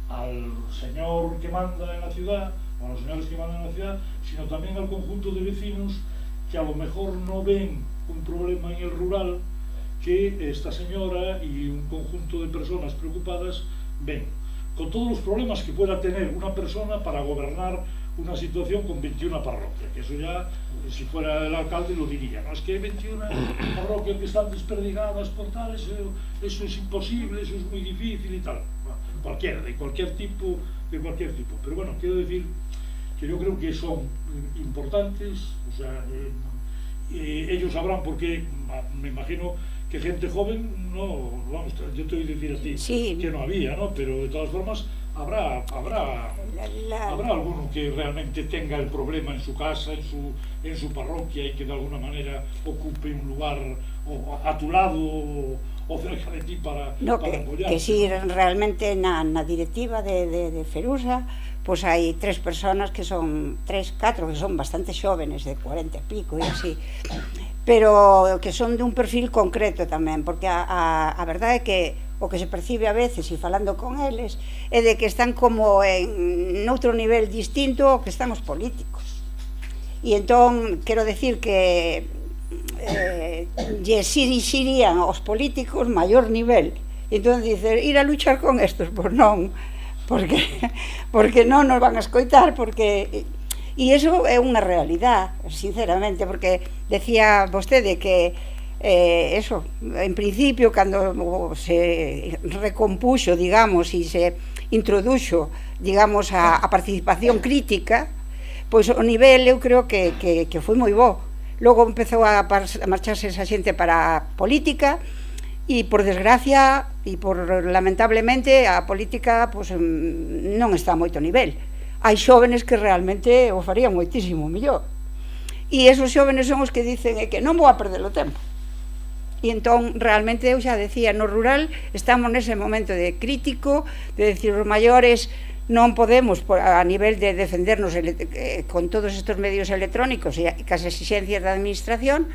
[SPEAKER 5] al señor que manda en la ciudad o a los señores que mandan en la ciudad, sino también al conjunto de vecinos que a lo mejor no ven un problema en el rural que esta señora y un conjunto de personas preocupadas ven, con todos los problemas que pueda tener una persona para gobernar una situación con 21 parroquias, que eso ya, si fuera el alcalde lo diría, no es que hay 21 parroquias que están desperdigadas por tal, eso es imposible, eso es muy difícil y tal, cualquiera, de cualquier tipo, pero bueno, quiero decir que yo creo que son importantes, o sea, ellos sabrán porque me imagino que gente joven, no, vamos, yo te voy a decir a ti
[SPEAKER 4] sí,
[SPEAKER 5] que no había, ¿no? Pero de todas formas habrá alguno que realmente tenga el problema en su casa, en su parroquia y que de alguna manera ocupe un lugar a tu lado o cerca de ti para apoyar.
[SPEAKER 4] Que sí, realmente na directiva de Ferusa pois hai 3 personas que son 4 que son bastante xóvenes, de 40 e pico e así, pero que son de un perfil concreto tamén, porque a verdade é que o que se percibe a veces, e falando con eles, é de que están como en outro nivel distinto ao que están os políticos. E entón, quero decir que irían aos políticos maior nivel. E entón dicer, ir a luchar con estos, pois non, porque non nos van a escoitar, porque... E iso é unha realidade, sinceramente, porque decía vostede que eso, en principio, cando se recompuxo, digamos, e se introduxo, digamos, a participación crítica, pois o nivel eu creo que foi moi bo. Logo empezou a marcharse esa xente para a política e, por desgracia, e por lamentablemente, a política pois, non está a moito nivel. Hai xóvenes que realmente o farían moitísimo mellor. E esos xóvenes son os que dicen que non vou a perder o tempo. E entón, realmente, eu xa decía, no rural estamos nese momento de crítico, de decir, os maiores non podemos, a nivel de defendernos con todos estes medios electrónicos e cas exixencias da administración,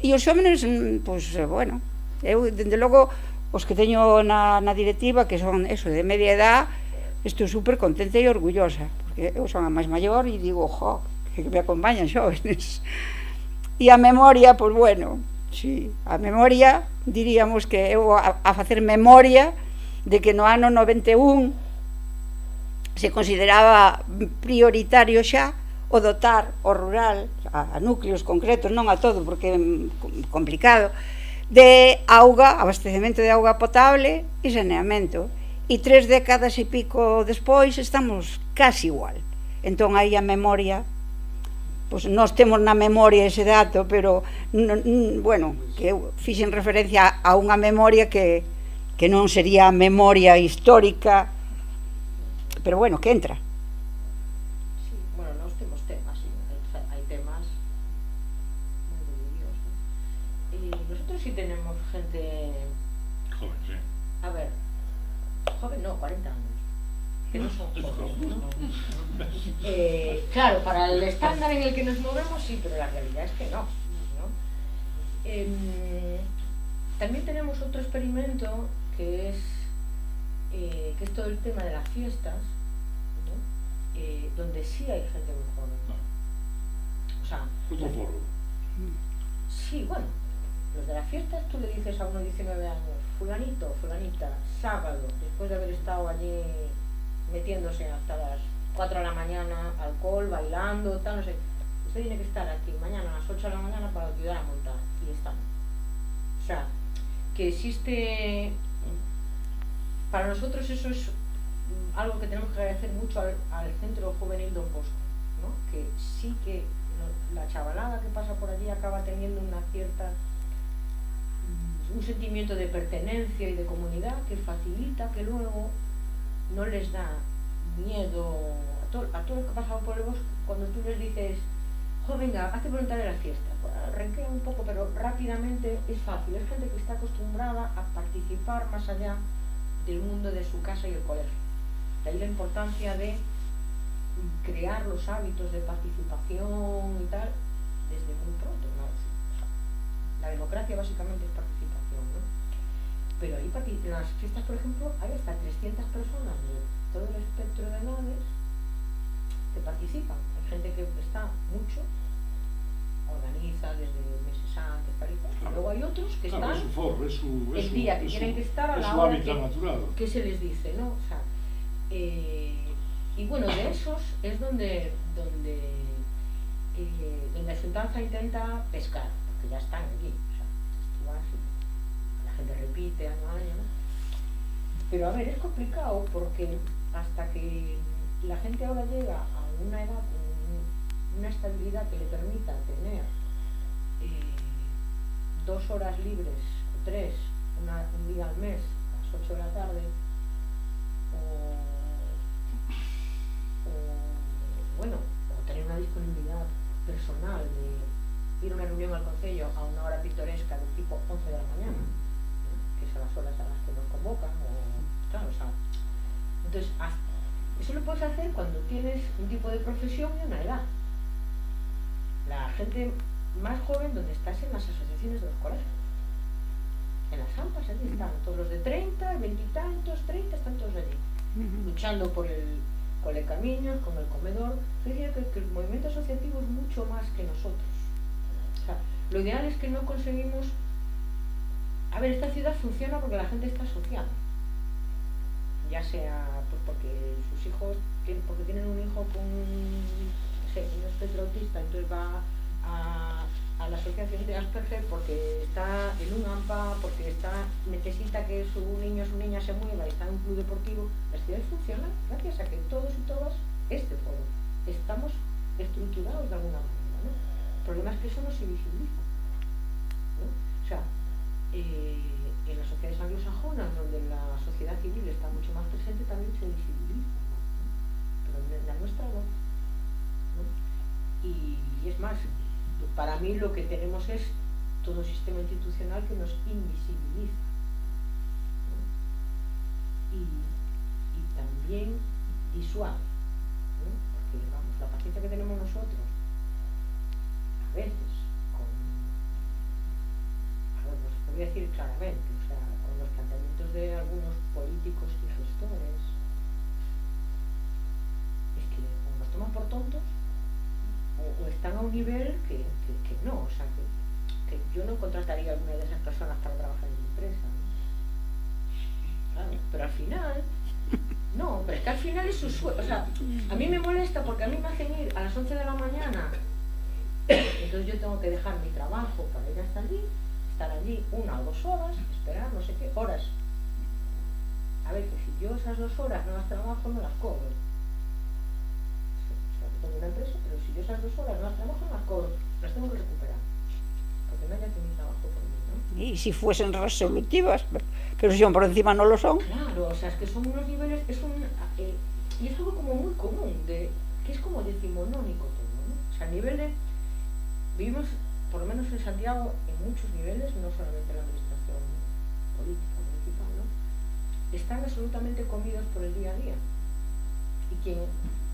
[SPEAKER 4] e os xóvenes, pois, bueno, eu, dende logo, os que teño na directiva, que son, eso, de media edad, estou super contenta e orgullosa, porque eu son a máis maior e digo, jo, que me acompañan xóvenes. E a memoria, pois, bueno, sí, a memoria, diríamos que eu a facer memoria de que no ano 91 se consideraba prioritario xa o dotar o rural, a núcleos concretos, non a todo, porque é complicado, de auga, abastecemento de auga potable e saneamento. E 3 décadas e pico despois estamos casi igual. Entón aí a memoria, pois nós temos na memoria ese dato, pero, bueno, que eu fixen referencia a unha memoria que non sería memoria histórica, pero bueno, que entra.
[SPEAKER 2] Sí, bueno, nós temos temas, hai temas moi dolorosos. Nosotros sí tenemos gente
[SPEAKER 5] joven, sí.
[SPEAKER 2] A ver, joven no, 40 años, que no son jóvenes, ¿no? Claro, para el estándar en el que nos movemos sí, pero la realidad es que no, ¿no? También tenemos otro experimento que es todo el tema de las fiestas, ¿no? Donde sí hay gente muy joven. O sea,
[SPEAKER 5] otro foro.
[SPEAKER 2] Sí, bueno, los de las fiestas tú le dices a uno de 19 años, fulanito, fulanita, sábado, después de haber estado allí metiéndose hasta las 4 de la mañana, alcohol, bailando, tal, no sé, usted tiene que estar aquí mañana a las 8 de la mañana para ayudar a montar, y están. O sea, que existe, para nosotros eso es algo que tenemos que agradecer mucho al Centro Juvenil Don Bosco, ¿no? Que sí que la chavalada que pasa por allí acaba teniendo una cierta un sentimiento de pertenencia y de comunidad que facilita que luego no les da miedo a todos los que pasan por el bosque. Cuando tú les dices, jo, venga, hazte voluntaria de la fiesta, pues, renquea un poco, pero rápidamente es fácil. Es gente que está acostumbrada a participar más allá del mundo de su casa y el colegio. De ahí la importancia de crear los hábitos de participación y tal desde muy pronto, ¿no? La democracia básicamente es participación, ¿no? Pero ahí en las fiestas, por ejemplo, hay hasta 300 personas de todo el espectro de edades que participan. Hay gente que está mucho, organiza desde meses antes, tal y cual. Y luego hay otros que están el día que tienen que estar a la hora que se les dice, ¿no? O sea, y bueno, de esos es donde la Xuntanza intenta pescar, porque ya están allí. O sea, tú vas y la gente repite año a año, ¿no? Pero a ver, es complicado porque hasta que la gente ahora llega a una edad, una estabilidad que le permita tener 2 horas libres o 3, un día al mes, a las 8 de la tarde, o tener una disponibilidad personal de ir a una reunión al concello a una hora pintoresca del tipo 11 de la mañana, ¿no? Que son las horas a las que nos convocan, claro, o sea, entonces eso lo puedes hacer cuando tienes un tipo de profesión y una edad. La gente más joven, donde estás en las asociaciones de los colegios, en las AMPAs, allí están todos los de 30, 20 y tantos, 30, están todos allí, luchando por el Colecaminos, con el comedor. Yo diría que el movimiento asociativo es mucho más que nosotros. O sea, lo ideal es que no conseguimos... A ver, esta ciudad funciona porque la gente está asociada. Ya sea pues porque sus hijos, porque tienen un hijo con un espectro autista, entonces va a la asociación de Asperger porque está en un AMPA, porque necesita que su niño o su niña se mueva y está en un club deportivo. Las ciudades funcionan gracias a que todos y todas, estamos estructurados de alguna manera, ¿no? El problema es que eso no se visibiliza, ¿no? O sea, en las sociedades anglosajonas, donde la sociedad civil está mucho más presente, también se visibiliza, ¿no? Pero en la nuestra no, ¿no? Y es más, para mí lo que tenemos es todo un sistema institucional que nos invisibiliza, ¿no? Y también disuade, ¿no? Porque vamos, la paciencia que tenemos nosotros a veces pues voy a decir claramente, o sea, con los planteamientos de algunos políticos y gestores, es que o nos toman por tontos o están a un nivel que no, o sea, que yo no contrataría a alguna de esas personas para trabajar en mi empresa, ¿no? Claro, pero al final, no, pero es que al final es su sueldo, o sea, a mí me molesta porque a mí me hacen ir a las 11 de la mañana, entonces yo tengo que dejar mi trabajo para ir hasta allí, estar allí 1 o 2 horas, esperar no sé qué horas. A ver, que si yo esas 2 horas no las trabajo, no las cobro. Tengo una empresa, pero si yo esas 2 horas no las trabajo, no las cobro, las tengo que recuperar, porque nadie hace mi trabajo por mí, ¿no?
[SPEAKER 4] Y si fuesen resolutivas, pero si por encima no lo son.
[SPEAKER 2] Claro, o sea, es que son unos niveles, y es algo como muy común, que es como decimonónico todo, ¿no? O sea, a nivel de... Vivimos, por lo menos en Santiago, en muchos niveles, no solamente en la administración política municipal, ¿no? Están absolutamente comidos por el día a día. Y quien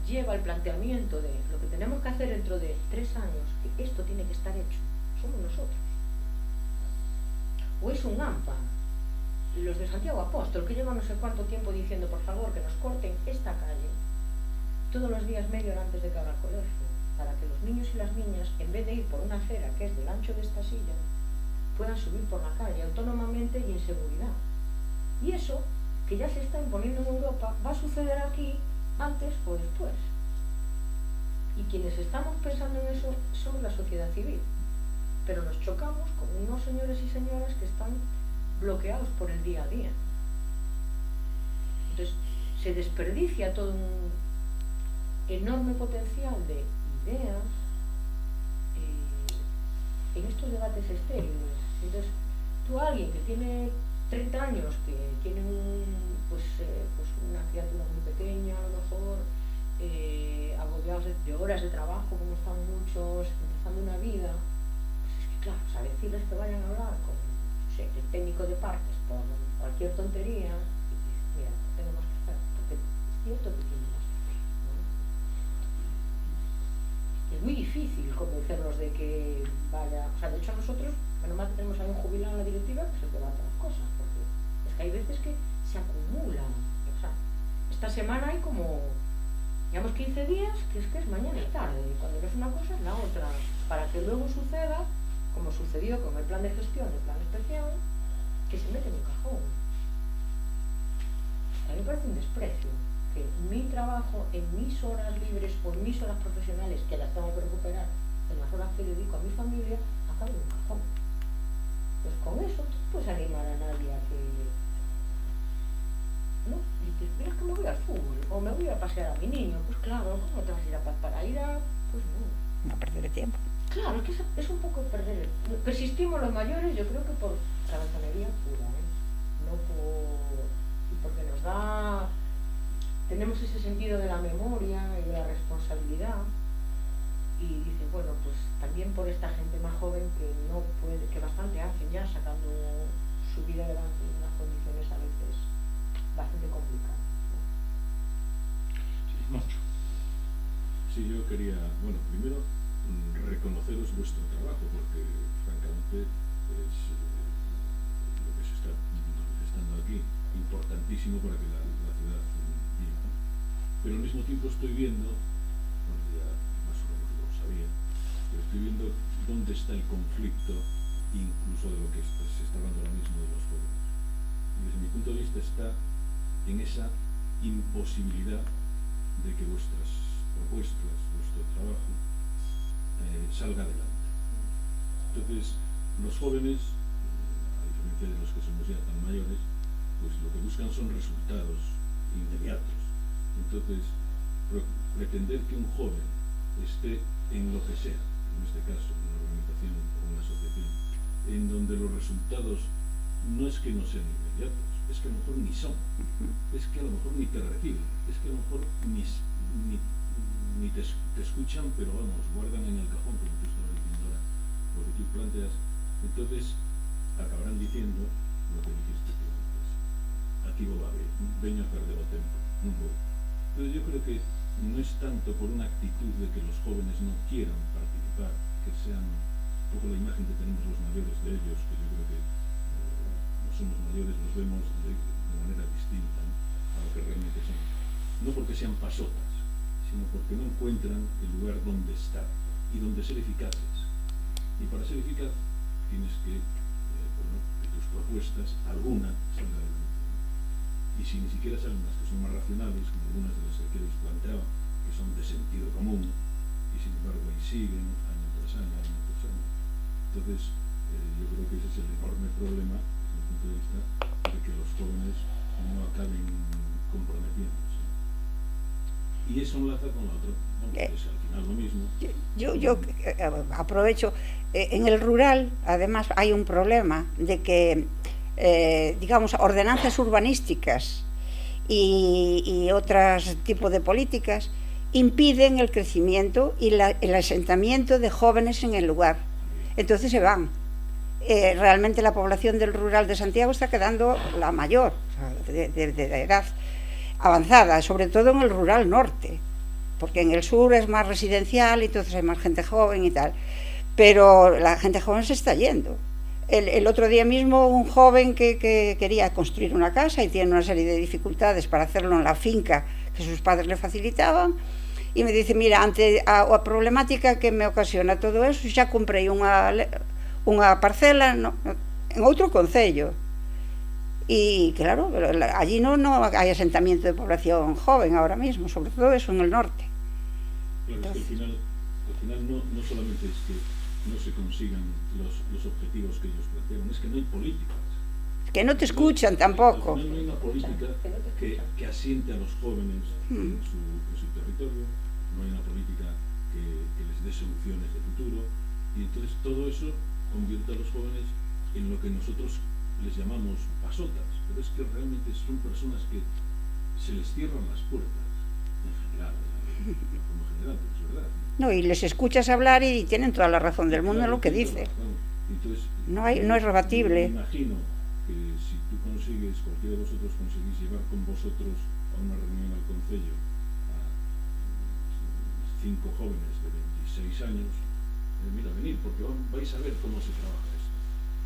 [SPEAKER 2] lleva el planteamiento de lo que tenemos que hacer dentro de 3 años, que esto tiene que estar hecho, somos nosotros. O es un AMPA, los de Santiago Apóstol, que llevan no sé cuánto tiempo diciendo, por favor, que nos corten esta calle todos los días media hora antes de que abra el colegio, para que los niños y las niñas, en vez de ir por una acera que es del ancho de esta silla, puedan subir por la calle autónomamente y en seguridad. Y eso, que ya se está imponiendo en Europa, va a suceder aquí antes o después. Y quienes estamos pensando en eso somos la sociedad civil, pero nos chocamos con unos señores y señoras que están bloqueados por el día a día. Entonces, se desperdicia todo un enorme potencial de ideas en estos debates estériles. Entonces, tú a alguien que tiene 30 años, que tiene pues una criatura muy pequeña, a lo mejor, agobiados de horas de trabajo, como están muchos, empezando una vida, pues es que claro, o sea, decirles que vayan a hablar con, no sé, el técnico de parques por cualquier tontería, y dices, mira, tengo más que hacer, porque es cierto que tiene más que hacer, ¿no? Es muy difícil convencerlos de que vaya, o sea, de hecho nosotros, menos mal que tenemos a un jubilado en la directiva que se debate las cosas, porque es que hay veces que se acumulan, o sea, esta semana hay como, digamos, 15 días que es mañana y tarde, y cuando no es una cosa es la otra, para que luego suceda, como sucedió con el plan de gestión, el plan especial, que se mete en un cajón. A mí me parece un desprecio que mi trabajo en mis horas libres o en mis horas profesionales, que las tengo que recuperar en las horas que dedico a mi familia, acabe en un cajón. Pues con eso tú puedes animar a nadie a que, ¿no? Y dices, mira, que me voy al fútbol, o me voy a pasear a mi niño. Pues claro, ¿cómo te vas a ir para ir a...? Pues no.
[SPEAKER 4] No perder el tiempo.
[SPEAKER 2] Claro, que es un poco perder. Persistimos los mayores, yo creo que por cabezonería pura, ¿eh? No por... y porque nos da... Tenemos ese sentido de la memoria y de la responsabilidad, y dice, bueno, pues también por esta gente más joven que no puede, que bastante hacen ya sacando su vida adelante en unas condiciones a veces bastante complicadas, ¿no?
[SPEAKER 7] Sí, Moncho. Sí, yo quería, bueno, primero reconoceros vuestro trabajo, porque francamente es lo que se está manifestando aquí importantísimo para que la ciudad viva. Pero al mismo tiempo estoy viendo, bueno, ya más o menos lo sabía, pero estoy viendo dónde está el conflicto, incluso de lo que se está hablando ahora mismo de los jóvenes. Y desde mi punto de vista está en esa imposibilidad de que vuestras propuestas, vuestro trabajo, salga adelante. Entonces, los jóvenes, a diferencia de los que somos ya tan mayores, pues lo que buscan son resultados inmediatos. Entonces, pretender que un joven esté en lo que sea, en este caso, en una organización o una asociación, en donde los resultados no es que no sean inmediatos, es que a lo mejor ni son, es que a lo mejor ni te reciben, es que a lo mejor ni te escuchan, pero vamos, guardan en el cajón, como tú estabas diciendo ahora, lo que tú planteas. Entonces acabarán diciendo lo que dijiste tú antes: aquí voy a ver, veño a perder el tiempo, no voy. Entonces yo creo que no es tanto por una actitud de que los jóvenes no quieran participar, que sean un poco la imagen que tenemos los mayores de ellos, que yo creo que no somos mayores, los vemos de manera distinta, ¿no?, a lo que realmente son. No porque sean pasotas, sino porque no encuentran el lugar donde estar y donde ser eficaces. Y para ser eficaz tienes que, que tus propuestas, alguna, salga adelante. Y si ni siquiera salen las que son más racionales, como algunas de las que habéis planteado, que son de sentido común, y sin embargo ahí siguen, año tras año, año tras año. Entonces, yo creo que ese es el enorme problema, desde mi punto de vista, de que los jóvenes no acaben comprometiéndose. Y eso enlaza con la otra, bueno, es al final lo mismo.
[SPEAKER 4] Yo aprovecho, en el rural además hay un problema de que digamos, ordenanzas urbanísticas y otros tipos de políticas impiden el crecimiento y el asentamiento de jóvenes en el lugar. Entonces se van. Realmente la población del rural de Santiago está quedando la mayor, de edad avanzada, sobre todo en el rural norte, porque en el sur es más residencial y entonces hay más gente joven y tal, pero la gente joven se está yendo. El otro día mismo un joven que quería construir una casa y tiene una serie de dificultades para hacerlo en la finca que sus padres le facilitaban, y me dice, mira, ante a problemática que me ocasiona todo eso, xa comprei unha parcela en outro concello. Y claro, allí no hay asentamiento de población joven ahora mismo, sobre todo eso en el norte.
[SPEAKER 7] Claro, entonces, es que al final no solamente es que no se consigan los objetivos que ellos plantearon, es que no hay políticas.
[SPEAKER 4] Que no te escuchan tampoco.
[SPEAKER 7] No hay una política que asiente a los jóvenes en su territorio, no hay una política que les dé soluciones de futuro, y entonces todo eso convierte a los jóvenes en lo que nosotros les llamamos pasotas, pero es que realmente son personas que se les cierran las puertas, en general, como general, pero es verdad.
[SPEAKER 4] No, y les escuchas hablar y tienen toda la razón del mundo en lo que dice.
[SPEAKER 7] Entonces,
[SPEAKER 4] No es rebatible.
[SPEAKER 7] Me imagino que si tú consigues, cualquiera de vosotros conseguís llevar con vosotros a una reunión al concello a 5 jóvenes de 26 años, mira, venid, porque vais a ver cómo se trabaja esto.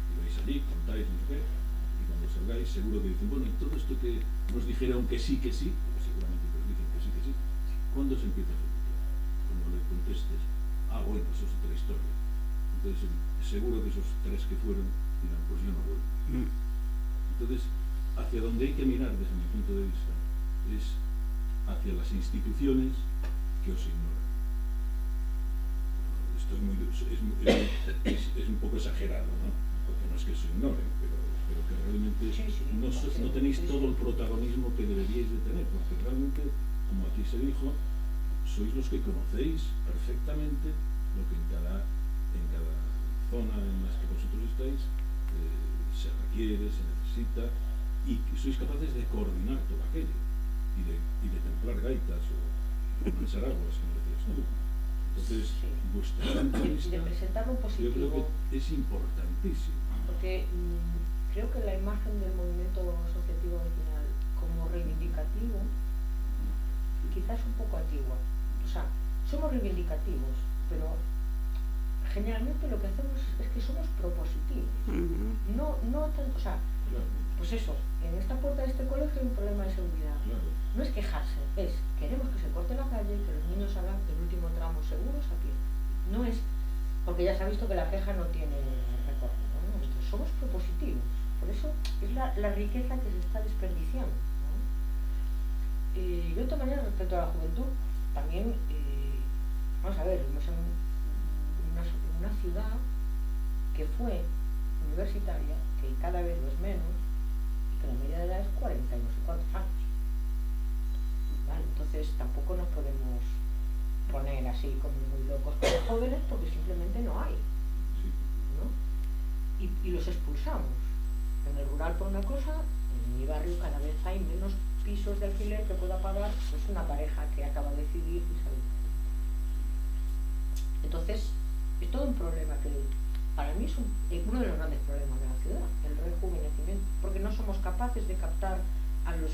[SPEAKER 7] Y vais allí, contáis, no sé qué, y cuando salgáis seguro que dicen, bueno, y todo esto que nos dijeron que sí, porque seguramente que os dicen que sí, ¿cuándo se empieza a ejecutar? Cuando le contestes, bueno, eso es otra historia. Entonces, seguro que esos 3 que fueron dirán, pues yo no vuelvo. Entonces, hacia donde hay que mirar desde mi punto de vista es hacia las instituciones que os ignoran. Esto es un poco exagerado, ¿no? Porque no es que os ignoren, pero que realmente no tenéis todo el protagonismo que deberíais de tener, porque realmente, como aquí se dijo, sois los que conocéis perfectamente lo que en cada zona en las que vosotros estáis se requiere, se necesita, y sois capaces de coordinar todo aquello y de templar gaitas o manchar aguas, como decías tú. Entonces, vuestra punto de vista,
[SPEAKER 2] de presentarlo positivo,
[SPEAKER 7] yo creo que es importantísimo.
[SPEAKER 2] Porque creo que la imagen del movimiento asociativo vecinal como reivindicativo quizás un poco antigua. O sea, somos reivindicativos, pero generalmente lo que hacemos es que somos propositivos. No tanto, o sea, pues eso, en esta puerta de este colegio hay un problema de seguridad. No es quejarse, es queremos que se corte la calle, que los niños hagan el último tramo seguros a pie. No es, porque ya se ha visto que la queja no tiene recorrido, ¿no? Entonces somos propositivos. Por eso es la riqueza que se está desperdiciando, ¿no? Y de otra manera, respecto a la juventud, también, vamos a ver, vivimos en una ciudad que fue universitaria, que cada vez lo es menos, y que la media de edad es 40 y no sé cuántos años. ¿Vale? Entonces tampoco nos podemos poner así como muy locos con los jóvenes porque simplemente no hay, ¿no? Y los expulsamos. En el rural por una cosa, en mi barrio cada vez hay menos pisos de alquiler que pueda pagar pues una pareja que acaba de decidir y salir. Entonces es todo un problema que para mí es uno de los grandes problemas de la ciudad, el rejuvenecimiento, porque no somos capaces de captar a los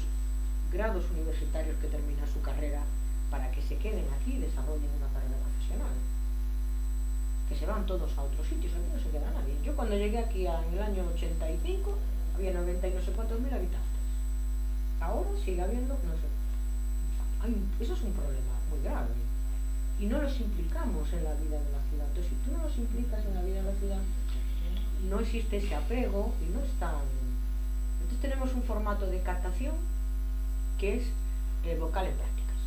[SPEAKER 2] grados universitarios que terminan su carrera para que se queden aquí y desarrollen una carrera profesional. Que se van todos a otros sitios, aquí no se queda nadie. Yo cuando llegué aquí en el año 85 había 90 y no sé cuántos mil habitantes. Ahora sigue habiendo, no sé. Eso es un problema muy grave. Y no los implicamos en la vida de la ciudad. Entonces, si tú no los implicas en la vida de la ciudad, no existe ese apego y no están. Entonces tenemos un formato de captación que es vocal en prácticas.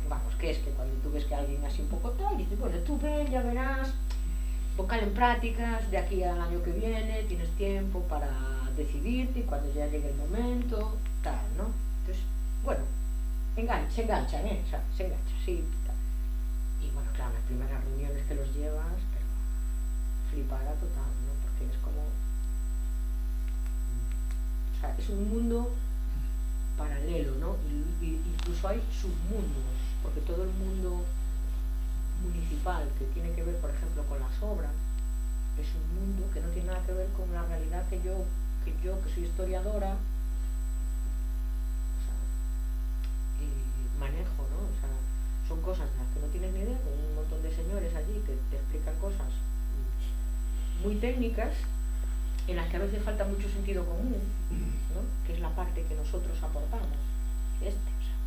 [SPEAKER 2] Vamos, que es que cuando tú ves que alguien así un poco tal, dices, bueno, tú ven, ya verás, vocal en prácticas, de aquí al año que viene, tienes tiempo para decidirte y cuando ya llegue el momento, tal, ¿no? Entonces, bueno, se enganchan, o sea, se enganchan, sí, tal. Y bueno, claro, las primeras reuniones que los llevas, pero flipada total, ¿no? Porque es como, o sea, es un mundo paralelo, ¿no? Y incluso hay submundos, porque todo el mundo municipal que tiene que ver, por ejemplo, con las obras, es un mundo que no tiene nada que ver con la realidad que yo que soy historiadora, o sea, manejo, ¿no? O sea, son cosas de las que no tienes ni idea, con un montón de señores allí que te explican cosas muy técnicas en las que a veces falta mucho sentido común, ¿no? Que es la parte que nosotros aportamos. O sea,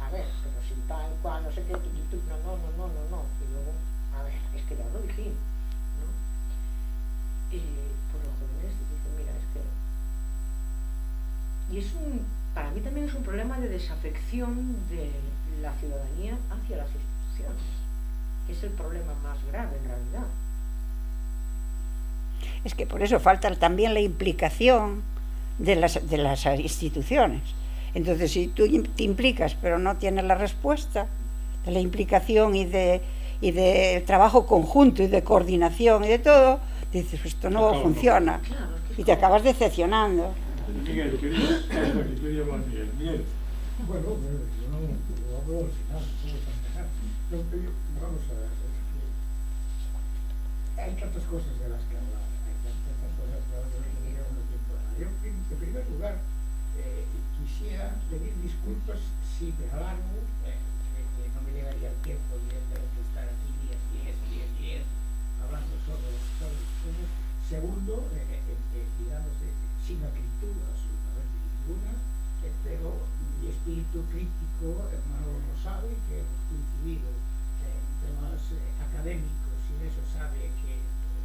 [SPEAKER 2] a ver, pero si tal cual, no sé qué, no. Y luego, a ver, es que ya lo dijimos, ¿no? Y pues los jóvenes dicen, mira, es que... Y para mí también es un problema de desafección de la ciudadanía hacia las instituciones, que es el problema más grave en realidad.
[SPEAKER 4] Es que por eso falta también la implicación de las instituciones. Entonces, si tú te implicas pero no tienes la respuesta de la implicación y de trabajo conjunto y de coordinación y de todo, dices, pues esto no funciona y te acabas decepcionando.
[SPEAKER 5] Miguel, quería hablar Miguel. Miguel.
[SPEAKER 1] Bueno, yo no hablo al final, no puedo terminar. Vamos a ver, hay tantas cosas de las que hablar, hay tantas cosas de las que llegar a una temporada. Yo, en primer lugar, quisiera pedir disculpas si me alargo, que no me llegaría el tiempo, evidentemente, de estar aquí días hablando sobre las cosas. Segundo, digamos, sin acritud absolutamente ninguna, pero mi espíritu crítico, hermano lo sabe, que hemos coincidido en temas académicos y eso sabe que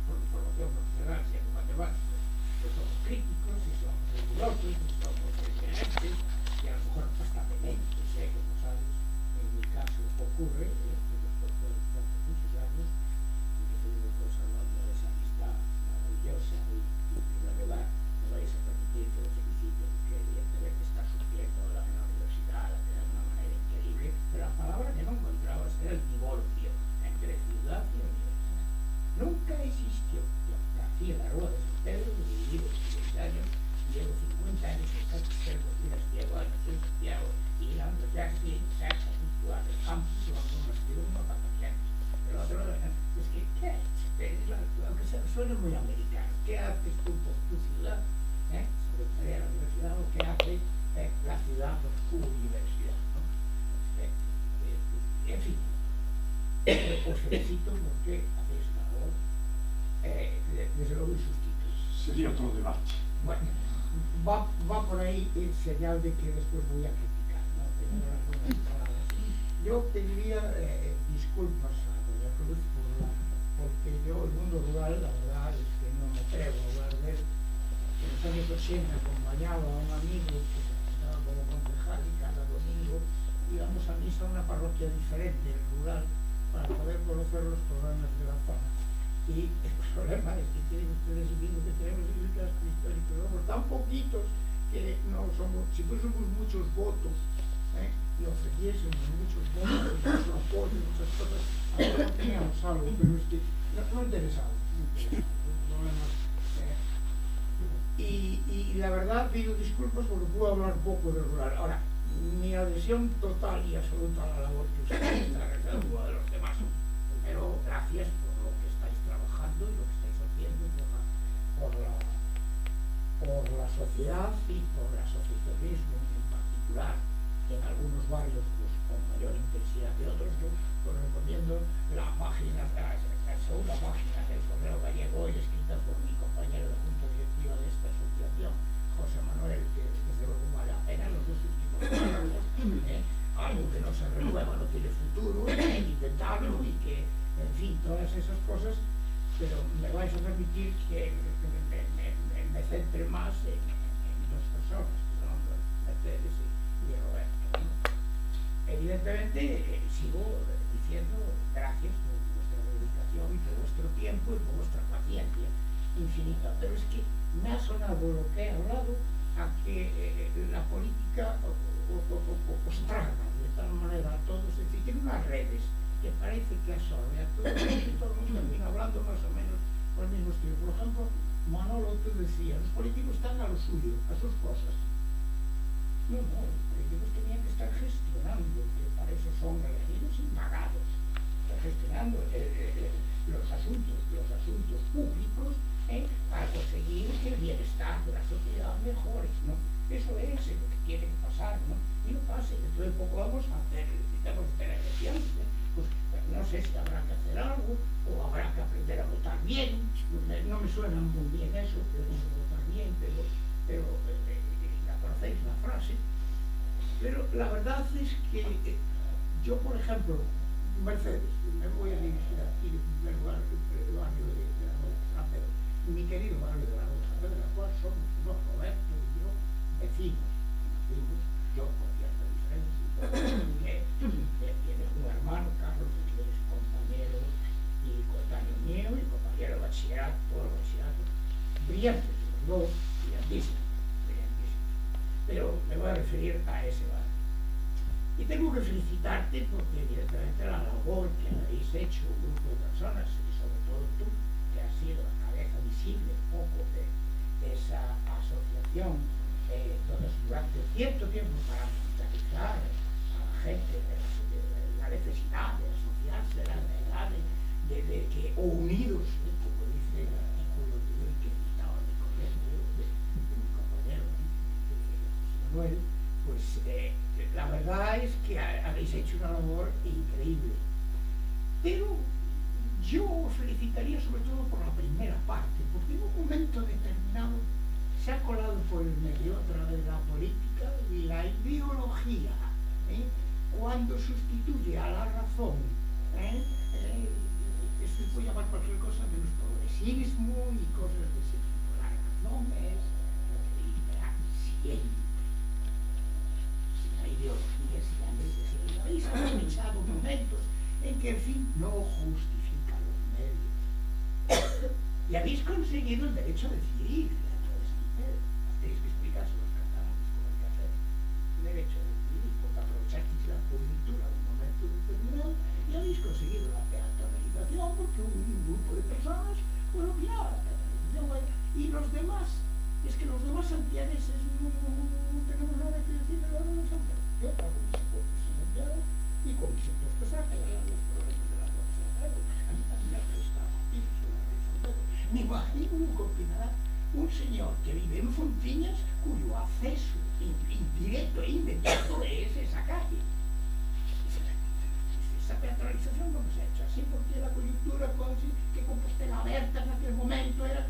[SPEAKER 1] por formación profesional, siendo matemáticos, pues somos críticos y somos rigurosos y somos exigentes y a lo mejor hasta violentos, como sabes, en mi caso ocurre, después de muchos años, y que tuvimos conservando esa amistad maravillosa y en primer lugar me vais a permitir que os felicite que evidentemente está sufriendo ahora en la universidad de una manera increíble, pero la palabra que no encontraba era el divorcio entre ciudad y universidad. Nunca existió. Yo nací en la Rúa de San Pedro, viví 16 años, llevo 50 años en Santiago, llevo años en Santiago, y ando ya aquí en Sacha, situado en campus, o algunos tienen unos vacaciones. Pero otro, es que, ¿qué haces? Aunque suene muy americano, ¿qué haces tú por tu ciudad? Secretaría de la universidad, o qué hace la ciudad por tu universidad, ¿no? En fin, os felicito porque hacéis una labor, desde luego insustituible.
[SPEAKER 5] Sería otro debate.
[SPEAKER 1] Bueno, va por ahí el señal de que después voy a criticar, ¿no? Tener algunas palabras. Yo pediría disculpas a doña Cruz porque yo el mundo rural, la verdad es que no me atrevo a hablar de él. En los años 80 acompañaba a un amigo que se presentaba como concejal y cada domingo íbamos a misa a una parroquia diferente, rural, para poder conocer los problemas de la zona. Y el problema es que tienen ustedes el mismo que tenemos en el casco histórico, somos tan poquitos que no somos, si fuésemos muchos votos, y ofreciésemos muchos votos, mucho apoyo, muchas cosas, ahora teníamos algo, pero es que no interesamos, los problemas. Y la verdad pido disculpas porque puedo hablar poco de rural. Ahora, mi adhesión total y absoluta a la labor que ustedes están realizando a los demás, pero gracias por lo que estáis trabajando y lo que estáis haciendo por la sociedad y por el asociacionismo en particular, en algunos barrios pues, con mayor intensidad que otros. Yo os recomiendo la página, la segunda página del Correo Gallego y escrita por mi compañero de junta directiva de esta asociación, José Manuel, que desde luego vale la pena los dos últimos párrafos, algo que no se renueva, no tiene futuro, intentarlo y que, en fin, todas esas cosas, pero me vais a permitir que me centre más en dos personas, que son Mercedes y Roberto, ¿no? Evidentemente sigo diciendo gracias por vuestra dedicación y por vuestro tiempo y por vuestra paciencia infinita, pero es que me ha sonado lo que he hablado a que la política os traga de tal manera a todos, es decir, tiene unas redes que parece que absorbe a todos y todo el mundo termina hablando más o menos por el mismo estilo. Por ejemplo, Manolo te decía, los políticos están a lo suyo, a sus cosas. No, los políticos tenían que estar gestionando, que para eso son elegidos y pagados, gestionando los asuntos públicos para conseguir que el bienestar de la sociedad mejore, ¿no? Eso es lo que tiene que pasar, ¿no? Y no pase, dentro de poco vamos a hacer, necesitamos tener elecciones, pues no sé si habrá que hacer algo o habrá que aprender a votar bien. No me suena muy bien eso, pero votar bien, pero la conocéis la frase. Pero la verdad es que yo, por ejemplo, Mercedes, me voy a dirigir aquí en primer lugar el barrio de la Rúa de San Pedro, mi querido barrio de la Rúa de San Pedro, en el cual somos unos Roberto y yo vecinos, yo con cierta diferencia, tienes un hermano, Carlos, que es compañero y coetáneo mío y compañero de bachillerato, todo el bachillerato,
[SPEAKER 8] a ese barrio. Y tengo que felicitarte porque evidentemente la labor que habéis hecho un grupo de personas, y sobre todo tú, que has sido la cabeza visible un poco de esa asociación durante cierto tiempo para mentalizar a la gente de la necesidad de asociarse, la necesidad de que unidos, como dice el artículo de hoy que citaba de corriente de un compañero, José Manuel, pues la verdad es que habéis hecho una labor increíble. Pero yo os felicitaría sobre todo por la primera parte, porque en un momento determinado se ha colado por el medio a través de la política y la ideología, cuando sustituye a la razón, esto puede llamar cualquier cosa menos progresismo y cosas de ese tipo. La razón es lo que impera siempre. Si la ideología, si la necesidad, habéis aprovechado momentos en que el fin no justifica los medios. Y habéis conseguido el derecho a decidir. Tenéis que explicarse a los catalanes cómo hay que hacer el derecho a decidir, porque aprovechasteis la coyuntura de un momento determinado y habéis conseguido la peatonalización porque un grupo de personas pues opinaba la peatonalización. Y los demás, es que los demás santiagueses no tenemos nada que decir de la Rueda de San Pedro. Yo pago mis impuestos en Santiago y con mis impuestos arreglan los problemas de la Rueda de San Pedro. A mí también me ha prestado pisos en la Rueda de San Pedro. Me imagino lo que opinará un señor que vive en Fontiñas cuyo acceso indirecto e inmediato es esa calle. Esa peatonalización no se ha hecho así porque la coyuntura que Compostela Aberta en aquel momento era...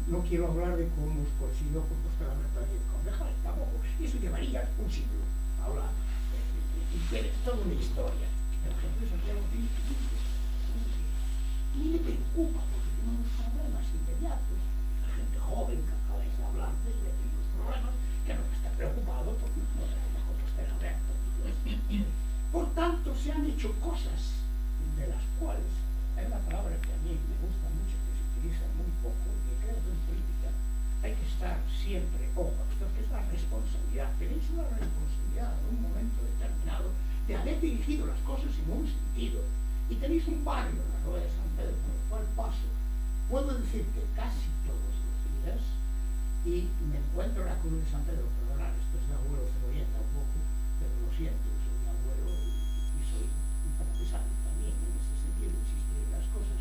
[SPEAKER 8] No quiero hablar de cómo os consiguió Compostela Aberta y el concejal, tampoco. Eso llevaría un siglo a hablar. Y toda una historia. La gente de Santiago ni le preocupa porque tiene unos problemas inmediatos. Joven que acabáis de hablar de los problemas, que no está preocupado porque no tenemos Compostela Aberta. Por tanto, se han hecho cosas de las cuales, es la palabra que a mí me gusta mucho, que se utiliza muy poco, y que creo que en política hay que estar siempre, ojo, esto que es la responsabilidad. Tenéis una responsabilidad en un momento determinado de haber dirigido las cosas en un sentido. Y tenéis un barrio en la Rueda de San Pedro por el cual paso. Puedo decir que casi todos y me encuentro en la Cruz de San Pedro, perdonad, esto es de abuelo cebolleta un poco, pero lo siento, soy abuelo y soy un poco pesado también en ese sentido, insistir en las cosas.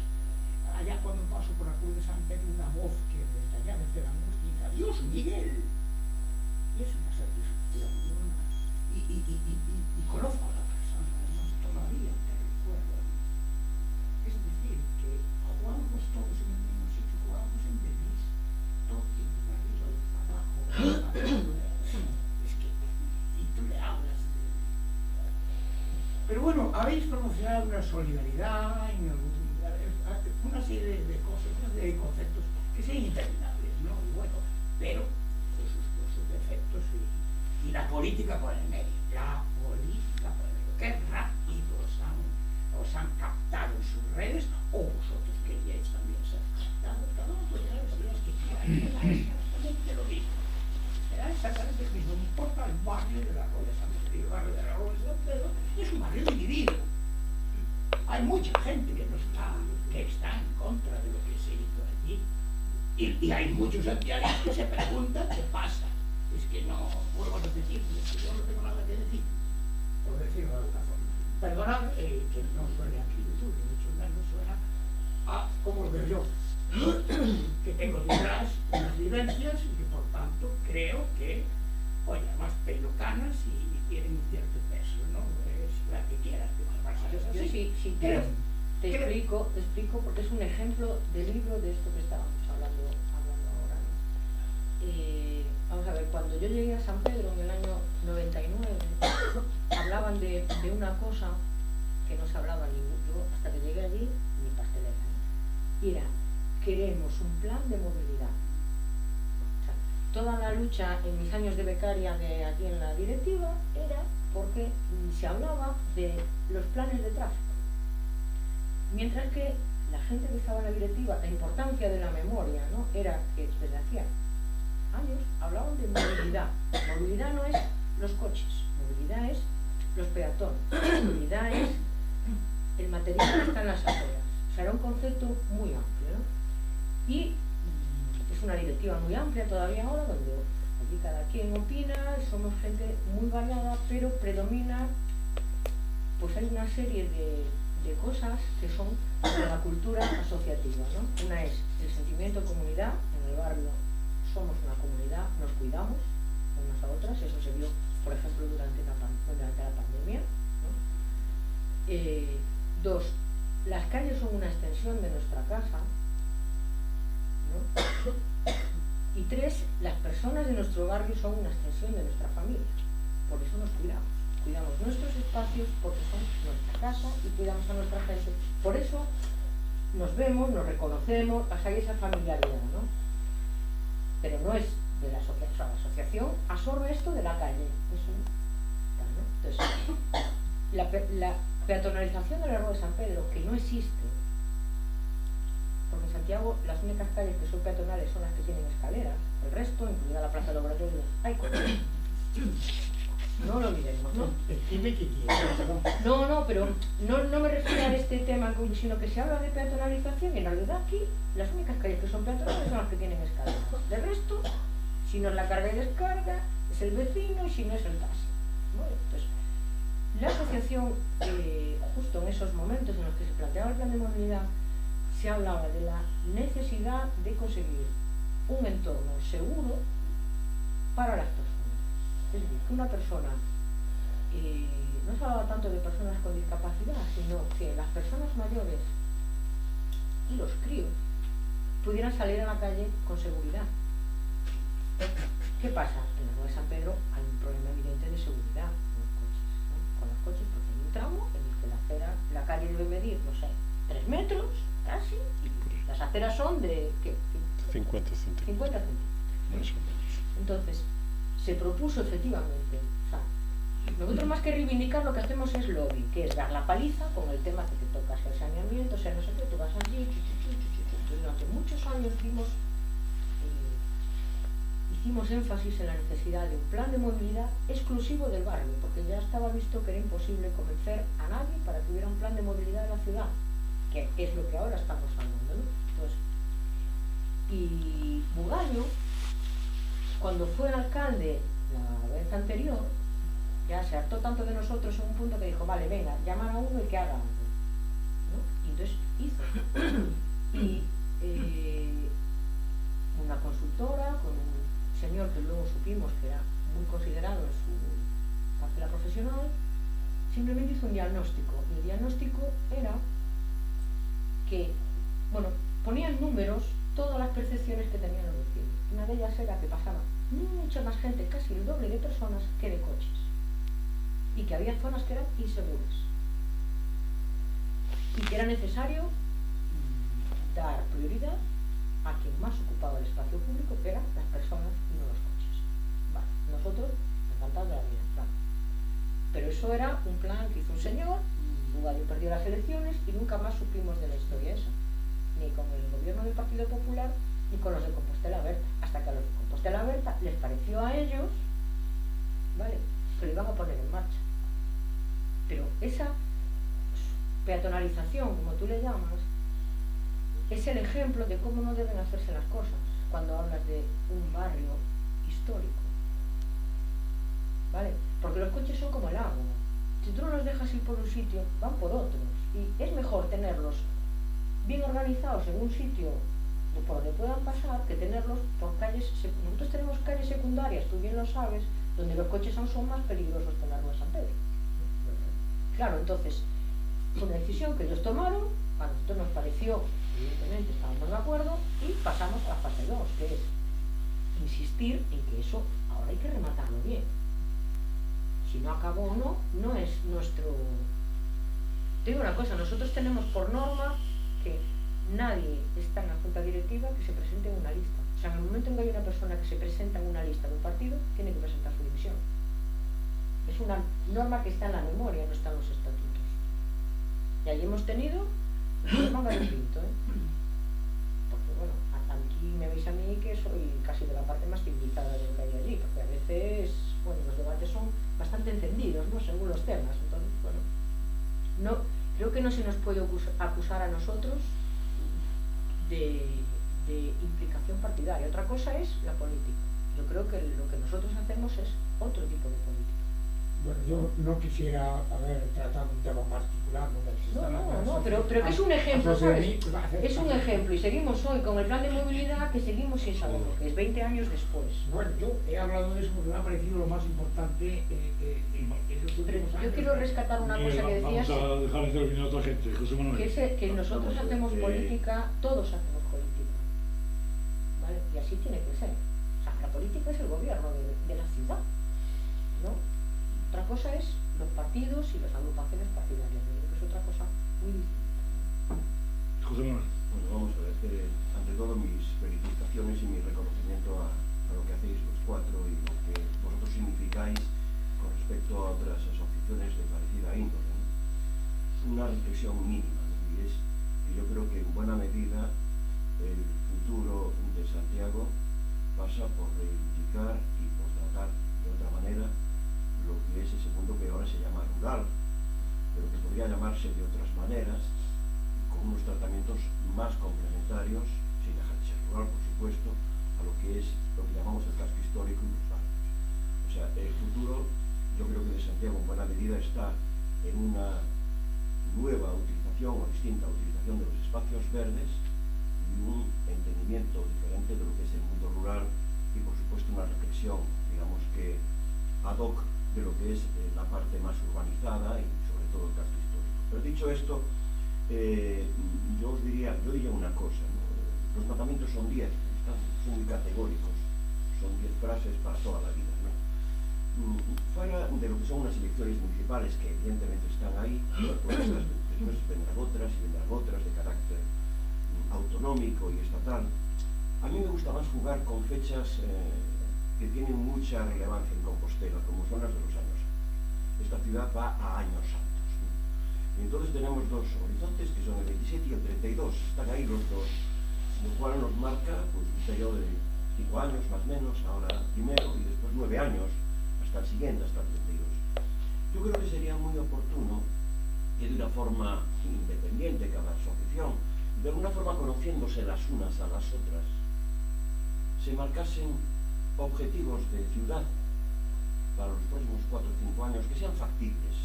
[SPEAKER 8] Allá cuando paso por la Cruz de San Pedro, una voz que desde allá desde la angustia dice, ¡Adiós, Miguel! Y es una satisfacción, y conozco a la persona, además todavía te recuerdo. Es decir, que jugamos todos en el mismo sitio, jugamos en Benís, todos arriba y abajo. Es que, y tú le hablas de... Pero bueno, habéis promocionado una solidaridad, una serie de cosas, una serie de conceptos que sean interminables, ¿no? Y bueno, pero con sus defectos y la política por el medio. La política por el medio. Qué rápido os han captado en sus redes, o vosotros queríais también ser captados. Cada uno puede dar las ideas que quiera. Exactamente lo mismo. Era exactamente lo mismo. No importa el barrio de la Rueda de San Pedro. El barrio de la Rueda de San Pedro es un barrio dividido. Hay mucha gente que está en contra de lo que se hizo allí. Y hay muchos santiagueses que se preguntan qué pasa. Es que no vuelvo a repetir, es que yo no tengo nada que decir, por decirlo de alguna forma. Perdonad que no suene a acritud, ni mucho menos suena a como lo veo yo, que tengo detrás unas vivencias y que por tanto creo que, oye, además pelucanas y tienen un cierto peso, ¿no? Es la que quieras, que más vas a ser así.
[SPEAKER 2] Yo sí te explico porque es un ejemplo de libro de esto que estábamos hablando ahora, ¿no? Vamos a ver, cuando yo llegué a San Pedro en el año 99, hablaban de una cosa que no se hablaba ni yo hasta que llegué allí, ni pastelera. Y era, queremos un plan de movilidad. O sea, toda la lucha en mis años de becaria aquí en la directiva era porque se hablaba de los planes de tráfico. Mientras que la gente que estaba en la directiva, la importancia de la memoria, ¿no? Era que desde hacía años hablaban de movilidad. Movilidad no es los coches, movilidad es los peatones, movilidad es el material que está en las aceras. O sea, era un concepto muy amplio, ¿no? Y es una directiva muy amplia todavía ahora, donde allí cada quien opina, somos gente muy variada, pero predomina, pues hay una serie de cosas que son de la cultura asociativa, ¿no? Una es el sentimiento de comunidad. En el barrio somos una comunidad, nos cuidamos unas a otras, eso se vio, por ejemplo, durante la pandemia, ¿no? Dos, las calles son una extensión de nuestra casa, ¿no? Y tres, las personas de nuestro barrio son una extensión de nuestra familia, por eso nos cuidamos. Cuidamos nuestros espacios porque son nuestra casa y cuidamos a nuestra gente. Por eso nos vemos, nos reconocemos, hay esa familiaridad, ¿no? Pero no es de la asociación. O sea, la asociación absorbe esto de la calle. ¿No? Entonces, la peatonalización de la Rua de San Pedro, que no existe, porque en Santiago las únicas calles que son peatonales son las que tienen escaleras, el resto, incluida la Plaza del Obratorio, hay coches. No lo olvidemos, ¿no?
[SPEAKER 8] Dime qué quieres.
[SPEAKER 2] No, pero no me refiero a este tema, sino que se habla de peatonalización y en realidad aquí las únicas calles que son peatonales son las que tienen escaleras. De resto, si no es la carga y descarga, es el vecino y si no es el taxi. Bueno, entonces, la asociación, justo en esos momentos en los que se planteaba el plan de movilidad, se hablaba de la necesidad de conseguir un entorno seguro para las personas. Es decir, que una persona, no se hablaba tanto de personas con discapacidad, sino que las personas mayores y los críos pudieran salir a la calle con seguridad. ¿Qué pasa? En la Rua de San Pedro hay un problema evidente de seguridad con los coches, ¿no? Con los coches, porque hay un tramo en el que la calle debe medir, no sé, 3 metros casi, y las aceras son de, ¿qué?
[SPEAKER 3] 50 centímetros.
[SPEAKER 2] 50 centímetros.
[SPEAKER 3] Más o menos.
[SPEAKER 2] Entonces, se propuso efectivamente, o sea, nosotros más que reivindicar lo que hacemos es lobby, que es dar la paliza con el tema que te toca, sea el saneamiento, sea no sé qué, tú vas allí, durante muchos años hicimos énfasis en la necesidad de un plan de movilidad exclusivo del barrio, porque ya estaba visto que era imposible convencer a nadie para que hubiera un plan de movilidad de la ciudad, que es lo que ahora estamos hablando, ¿no? Entonces, y Bugallo, cuando fue alcalde la vez anterior, ya se hartó tanto de nosotros en un punto que dijo, vale, venga, llaman a uno y que haga algo, ¿no? Y entonces hizo. Y una consultora con un señor que luego supimos que era muy considerado en su carrera profesional, simplemente hizo un diagnóstico. Y el diagnóstico era que, bueno, ponían números todas las percepciones que tenían los vecinos. Una de ellas era que pasaba mucha más gente, casi el doble de personas que de coches, y que había zonas que eran inseguras y que era necesario dar prioridad a quien más ocupaba el espacio público, que eran las personas y no los coches. Vale, nosotros encantados de la vida, claro. Pero eso era un plan que hizo un señor, Bugallo perdió las elecciones y nunca más supimos de la historia esa, ni con el gobierno del Partido Popular ni con los de Compostela Berta, hasta que a los de Compostela Berta les pareció a ellos, ¿vale?, que lo iban a poner en marcha. Pero esa peatonalización, como tú le llamas, es el ejemplo de cómo no deben hacerse las cosas cuando hablas de un barrio histórico, ¿vale? Porque los coches son como el agua. Si tú no los dejas ir por un sitio, van por otros. Y es mejor tenerlos bien organizados en un sitio por donde puedan pasar que tenerlos por calles. Nosotros tenemos calles secundarias, tú bien lo sabes, donde los coches son más peligrosos que en la Rua de San Pedro. Claro, entonces, fue una decisión que ellos tomaron, a nosotros nos pareció, evidentemente estábamos de acuerdo, y pasamos a la fase 2, que es insistir en que eso ahora hay que rematarlo bien. Si no acabó o no, no es nuestro... Te digo una cosa, nosotros tenemos por norma que nadie está en la junta directiva que se presente en una lista. O sea, en el momento en que hay una persona que se presenta en una lista de un partido, tiene que presentar su dimisión. Es una norma que está en la memoria, no está en los estatutos. Y ahí hemos tenido un manga de pinto, ¿eh? Porque bueno, aquí y me veis a mí que soy casi de la parte más civilizada de lo que hay allí, porque a veces, bueno, los debates son bastante encendidos, ¿no?, según los temas. Entonces, bueno, no, creo que no se nos puede acusar a nosotros de implicación partidaria. Otra cosa es la política. Yo creo que lo que nosotros hacemos es otro tipo de política.
[SPEAKER 8] Bueno, yo no quisiera haber tratado un tema particular,
[SPEAKER 2] No, pero que es un ejemplo, ¿sabes? Es un ejemplo, y seguimos hoy con el plan de movilidad que seguimos sin saber lo que es, 20 años después.
[SPEAKER 8] Bueno, yo he hablado de eso porque me ha parecido lo más importante en los últimos años.
[SPEAKER 2] Yo quiero rescatar una cosa que decías,
[SPEAKER 5] vamos a dejar de terminar a otra gente, José Manuel.
[SPEAKER 2] que nosotros hacemos política, todos hacemos política, ¿vale? Y así tiene que ser. O sea, la política es el gobierno de la ciudad, ¿no? Otra cosa es los partidos y las agrupaciones partidarias. Yo creo que es otra cosa muy distinta.
[SPEAKER 5] José Manuel.
[SPEAKER 9] Bueno, vamos a ver, ante todo mis felicitaciones y mi reconocimiento a lo que hacéis los cuatro y lo que vosotros significáis con respecto a otras asociaciones de parecida índole, ¿no? Una reflexión mínima, ¿no? Y es que yo creo que en buena medida el futuro de Santiago pasa por reivindicar y por tratar de otra manera lo que es ese mundo que ahora se llama rural, pero que podría llamarse de otras maneras, con unos tratamientos más complementarios, sin dejar de ser rural, por supuesto, a lo que es lo que llamamos el casco histórico y los barrios. O sea, el futuro, yo creo que de Santiago en buena medida está en una nueva utilización o distinta utilización de los espacios verdes y un entendimiento diferente de lo que es el mundo rural y, por supuesto, una reflexión, digamos que ad hoc de lo que es la parte más urbanizada y sobre todo el casco histórico. Pero dicho esto, yo diría una cosa, ¿no? Los mandamientos son 10, son muy categóricos, son 10 frases para toda la vida, ¿no? Fuera de lo que son unas elecciones municipales que evidentemente están ahí, pues después vendrán otras y vendrán otras de carácter autonómico y estatal. A mí me gusta más jugar con fechas que tienen mucha relevancia en Compostela, como son las de los años santos. Esta ciudad va a años santos, ¿no? Y entonces tenemos dos horizontes, que son el 27 y el 32, están ahí los dos, lo cual nos marca pues, un periodo de 5 años más o menos, ahora primero, y después 9 años, hasta el siguiente, hasta el 32. Yo creo que sería muy oportuno que de una forma independiente cada asociación, de alguna forma conociéndose las unas a las otras, se marcasen objetivos de ciudad para los próximos 4 o 5 años que sean factibles,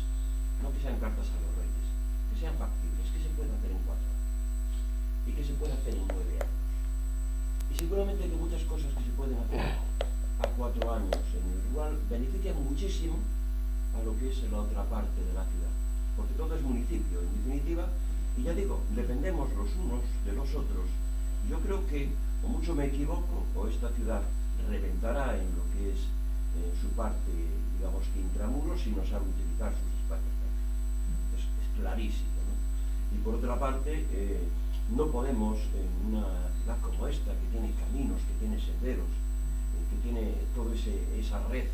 [SPEAKER 9] no que sean cartas a los reyes, que sean factibles, que se puedan hacer en 4 años y que se puedan hacer en 9 años. Y seguramente que muchas cosas que se pueden hacer a 4 años en el rural benefician muchísimo a lo que es la otra parte de la ciudad, porque todo es municipio, en definitiva, y ya digo, dependemos los unos de los otros. Yo creo que, o mucho me equivoco, o esta ciudad reventará en lo que es su parte, digamos que intramuros, si no sabe utilizar sus espacios verdes. Es clarísimo, ¿no? Y por otra parte, no podemos en una ciudad como esta, que tiene caminos, que tiene senderos, que tiene toda esa red,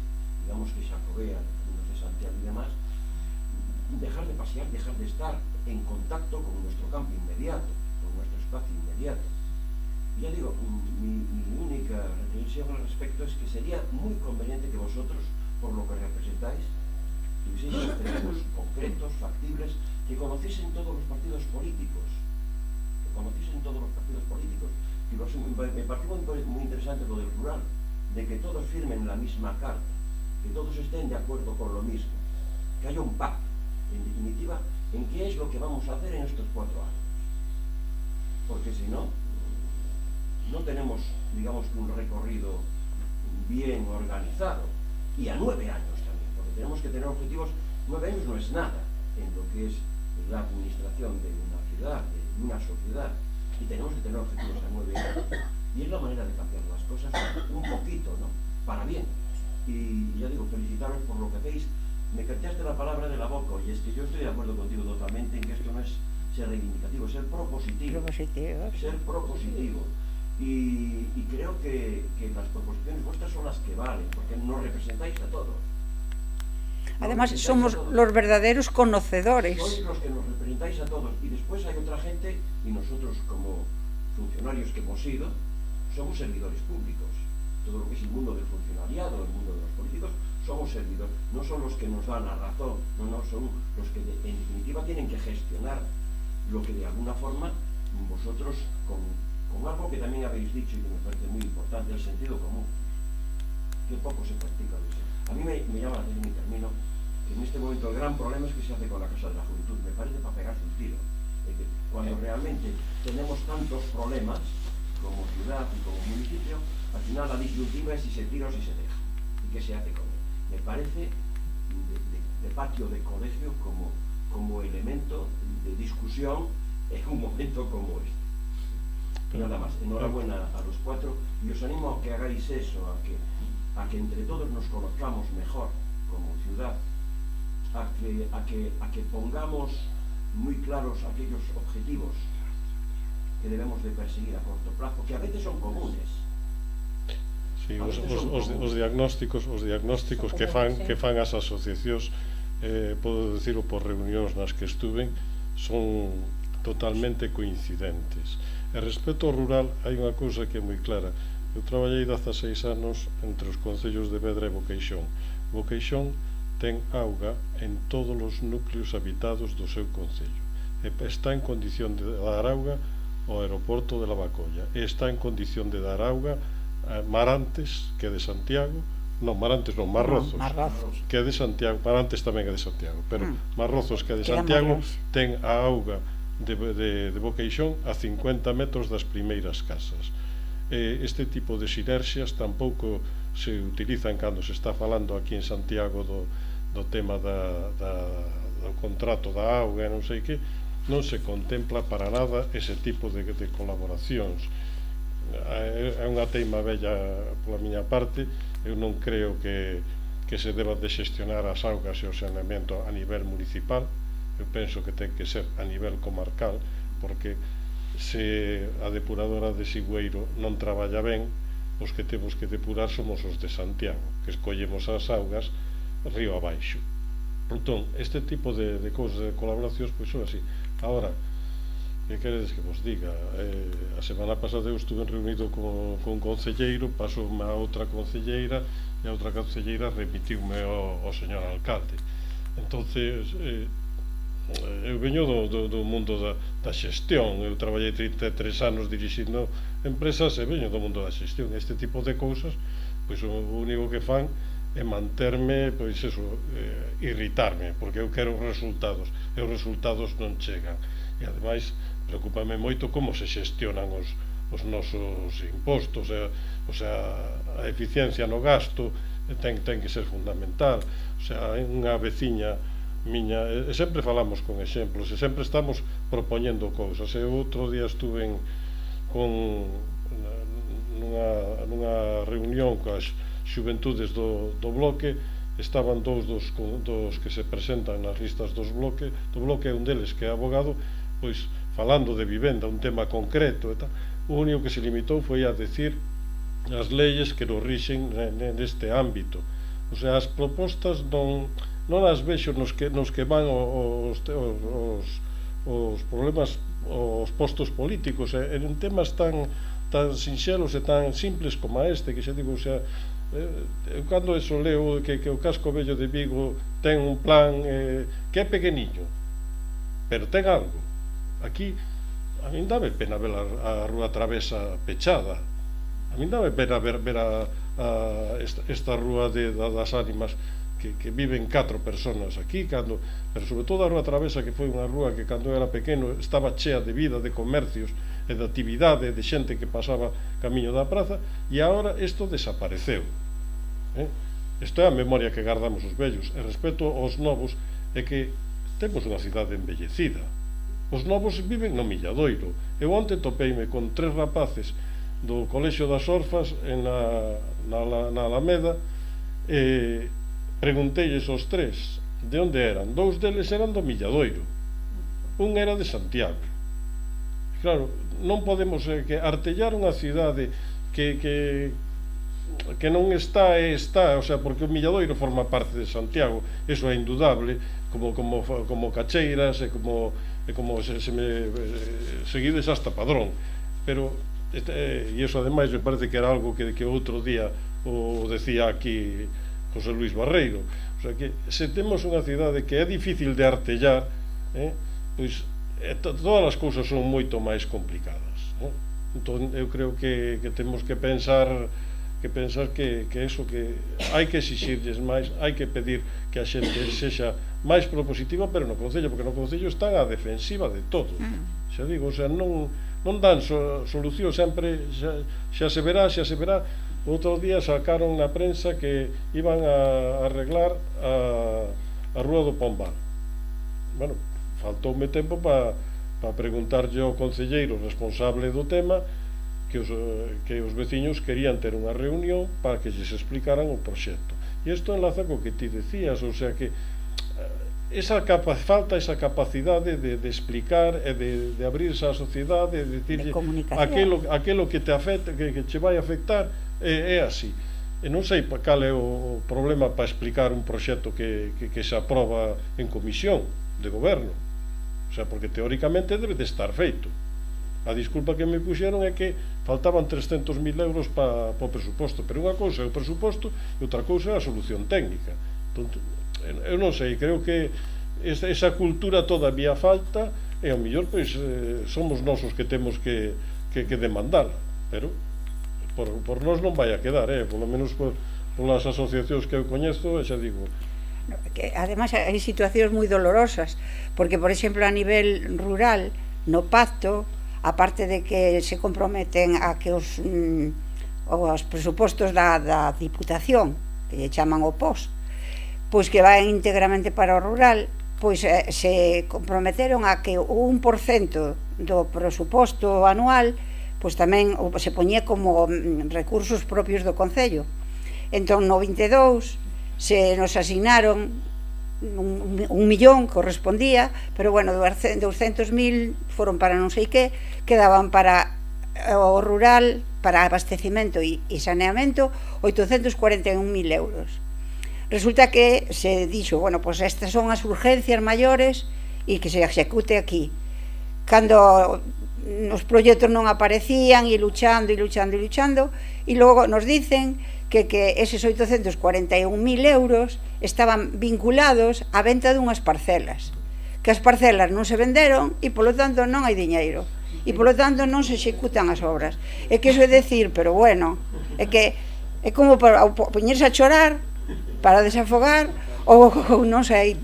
[SPEAKER 9] digamos que jacobea, caminos de Santiago y demás, dejar de pasear, dejar de estar en contacto con nuestro campo inmediato, con nuestro espacio inmediato. Ya digo, mi única reflexión al respecto es que sería muy conveniente que vosotros, por lo que representáis, tuvieseis objetivos concretos, factibles, que conociesen todos los partidos políticos. Me pareció muy interesante lo del rural, de que todos firmen la misma carta, que todos estén de acuerdo con lo mismo, que haya un pacto, en definitiva, en qué es lo que vamos a hacer en estos 4 años. Porque si no, no tenemos, digamos que un recorrido bien organizado, y a 9 años también, porque tenemos que tener objetivos. 9 años no es nada en lo que es la administración de una ciudad, de una sociedad, y tenemos que tener objetivos a 9 años, y es la manera de cambiar las cosas un poquito, ¿no? Para bien. Y ya digo, felicitaros por lo que hacéis. Me quitaste la palabra de la boca, y es que yo estoy de acuerdo contigo totalmente en que esto no es ser reivindicativo, es ser propositivo. Ser propositivo. Y creo que las proposiciones vuestras son las que valen, porque nos representáis a todos.
[SPEAKER 4] Además, somos los verdaderos conocedores.
[SPEAKER 9] Sois los que nos representáis a todos. Y después hay otra gente, y nosotros como funcionarios que hemos sido, somos servidores públicos. Todo lo que es el mundo del funcionariado, el mundo de los políticos, somos servidores. No son los que nos dan la razón, no, son los que en definitiva tienen que gestionar lo que de alguna forma vosotros, con algo que también habéis dicho y que me parece muy importante, el sentido común, que poco se practica de eso. A mí me llama la atención y termino, que en este momento el gran problema es que se hace con la Casa de la Juventud. Me parece para pegarse un tiro. Cuando realmente tenemos tantos problemas como ciudad y como municipio, al final la disyuntiva es si se tira o si se deja y qué se hace con él. Me parece de patio de colegio como elemento de discusión en un momento como este. Nada más, enhorabuena a los cuatro y os animo a que hagáis eso, a que entre todos nos conozcamos mejor como ciudad, a que pongamos muy claros aquellos objetivos que debemos de perseguir a corto plazo, que a veces son comunes.
[SPEAKER 3] Sí, os diagnósticos que fan as asociacións, podo dicirlo por reunións nas que estuven, son totalmente coincidentes. E respecto ao rural, hai unha cousa que é moi clara. Eu traballei 16 anos entre os concellos de Vedra e Boqueixón. Boqueixón ten auga en todos os núcleos habitados do seu concello. E está en condición de dar auga ao aeroporto de Lavacolla. E está en condición de dar auga a Marantes, que é de Santiago. Non, Marantes non, Marrozos, que é de Santiago. Marantes tamén é de Santiago, pero Marrozos, que é de Santiago, ten a auga de Boqueixón a 50 metros das primeiras casas. Este tipo de sinerxias tampouco se utilizan cando se está falando aquí en Santiago do tema do contrato da auga e non sei que, non se contempla para nada ese tipo de colaboracións. É unha teima bella pola miña parte. Eu non creo que se deba de xestionar as augas e o saneamento a nivel municipal. Eu penso que ten que ser a nivel comarcal, porque se a depuradora de Sigüeiro non traballa ben, os que temos que depurar somos os de Santiago, que escollemos as augas río abaixo. Entón, este tipo de cousas, de colaboracións, pois son así. Ahora, que queredes que vos diga? A semana pasada eu estuve reunido con un concelleiro, pasou a outra concelleira, e a outra concelleira remitiume ao señor alcalde. Entonces, eu veño do mundo da xestión. Eu traballei 33 anos dirixindo empresas e veño do mundo da xestión. Este tipo de cousas, pois o único que fan é manterme, pois eso, irritarme, porque eu quero resultados e os resultados non chegan. E ademais preocúpame moito como se xestionan os nosos impostos, o sea, a eficiencia no gasto ten que ser fundamental. O sea, hai unha veciña miña, e sempre falamos con exemplos, e sempre estamos propoñendo cousas. Eu outro día estuve nunha reunión coas xuventudes do bloque. Estaban dous dos que se presentan nas listas do bloque, un deles que é abogado, pois falando de vivenda, un tema concreto e tal. O único que se limitou foi a decir as leyes que nos rixen neste ámbito. O sea, as propostas non as vexo nos que van os problemas, os postos políticos, en temas tan sinxelos e tan simples como este, que xa digo, o sea, eu cando eso leo que o casco vello de Vigo ten un plan que é pequeniño, pero ten algo. Aquí a min dame pena ver a rúa travesa pechada, a min dame pena ver esta rúa das ánimas que viven 4 personas aquí, pero sobre todo a rúa travesa, que foi unha rúa que cando era pequeno estaba chea de vida, de comercios e de actividade, de xente que pasaba camiño da praza, e agora isto desapareceu. Isto é a memoria que guardamos os vellos. E respecto aos novos, é que temos unha cidade envellecida. Os novos viven no Milladoiro. Eu onte topeime con 3 rapaces do Colexio das Orfas na Alameda, e pregunteilles aos 3 de onde eran. 2 deles eran do Milladoiro, un era de Santiago. Claro, non podemos artellar unha cidade que non está, o sea, porque o Milladoiro forma parte de Santiago, eso é indudable, como Cacheiras e como seguides hasta Padrón, pero e iso ademais me parece que era algo que outro día o decía aquí José Luis Barreiro, o sea que se temos unha cidade que é difícil de artellar, pois todas as cousas son moito máis complicadas, entón eu creo que temos que pensar que eso, que hai que exixirles máis, hai que pedir que a xente sexa máis propositiva, pero no Concello, porque no Concello están a defensiva de todo, xa digo, o sea, non dan solución, sempre xa se verá. Outro día sacaron na prensa que iban a arreglar a Rúa do Pombal. Bueno, faltoume tempo para preguntarlle ao concelleiro responsable do tema que os veciños querían ter unha reunión para que lles explicaran o proxecto. E isto enlaza co que ti decías, o sea que falta esa capacidade de explicar e de abrirse á sociedade, de dicirlle aquilo que te afecta, que che vai afectar, é así. E non sei cal é o problema para explicar un proxecto que se aproba en comisión de goberno, o sea, porque teóricamente debe de estar feito. A disculpa que me puxeron é que faltaban 300.000 euros para o presuposto, pero unha cousa é o presuposto e outra cousa é a solución técnica. Entón, eu non sei, creo que esa cultura todavía falta e ao mellor pois somos nós os que temos que demandala, pero por nós non vai a quedar, polo menos polas asociacións que eu coñezo, xa digo.
[SPEAKER 4] Ademais hai situacións moi dolorosas, porque por exemplo a nivel rural no pacto, aparte de que se comprometen a que os presupostos da Diputación, que lle chaman o POS, pois que van íntegramente para o rural, pois se comprometeron a que o 1% do presuposto anual pois tamén se poñía como recursos propios do Concello. Entón no 22 se nos asignaron 1 millón, correspondía, pero bueno, 200.000 foron para non sei que, quedaban para o rural, para abastecimento e saneamento 841.000 euros. Resulta que se dixo, bueno, pois estas son as urgencias maiores e que se execute aquí. Cando os proxectos non aparecían e luchando, e logo nos dicen que eses 841.000 euros estaban vinculados á venta dunhas parcelas, que as parcelas non se venderon e polo tanto non hai diñeiro e polo tanto non se executan as obras. É que iso é decir, pero bueno, é como para poñerse a chorar, para desafogar, ou non sei,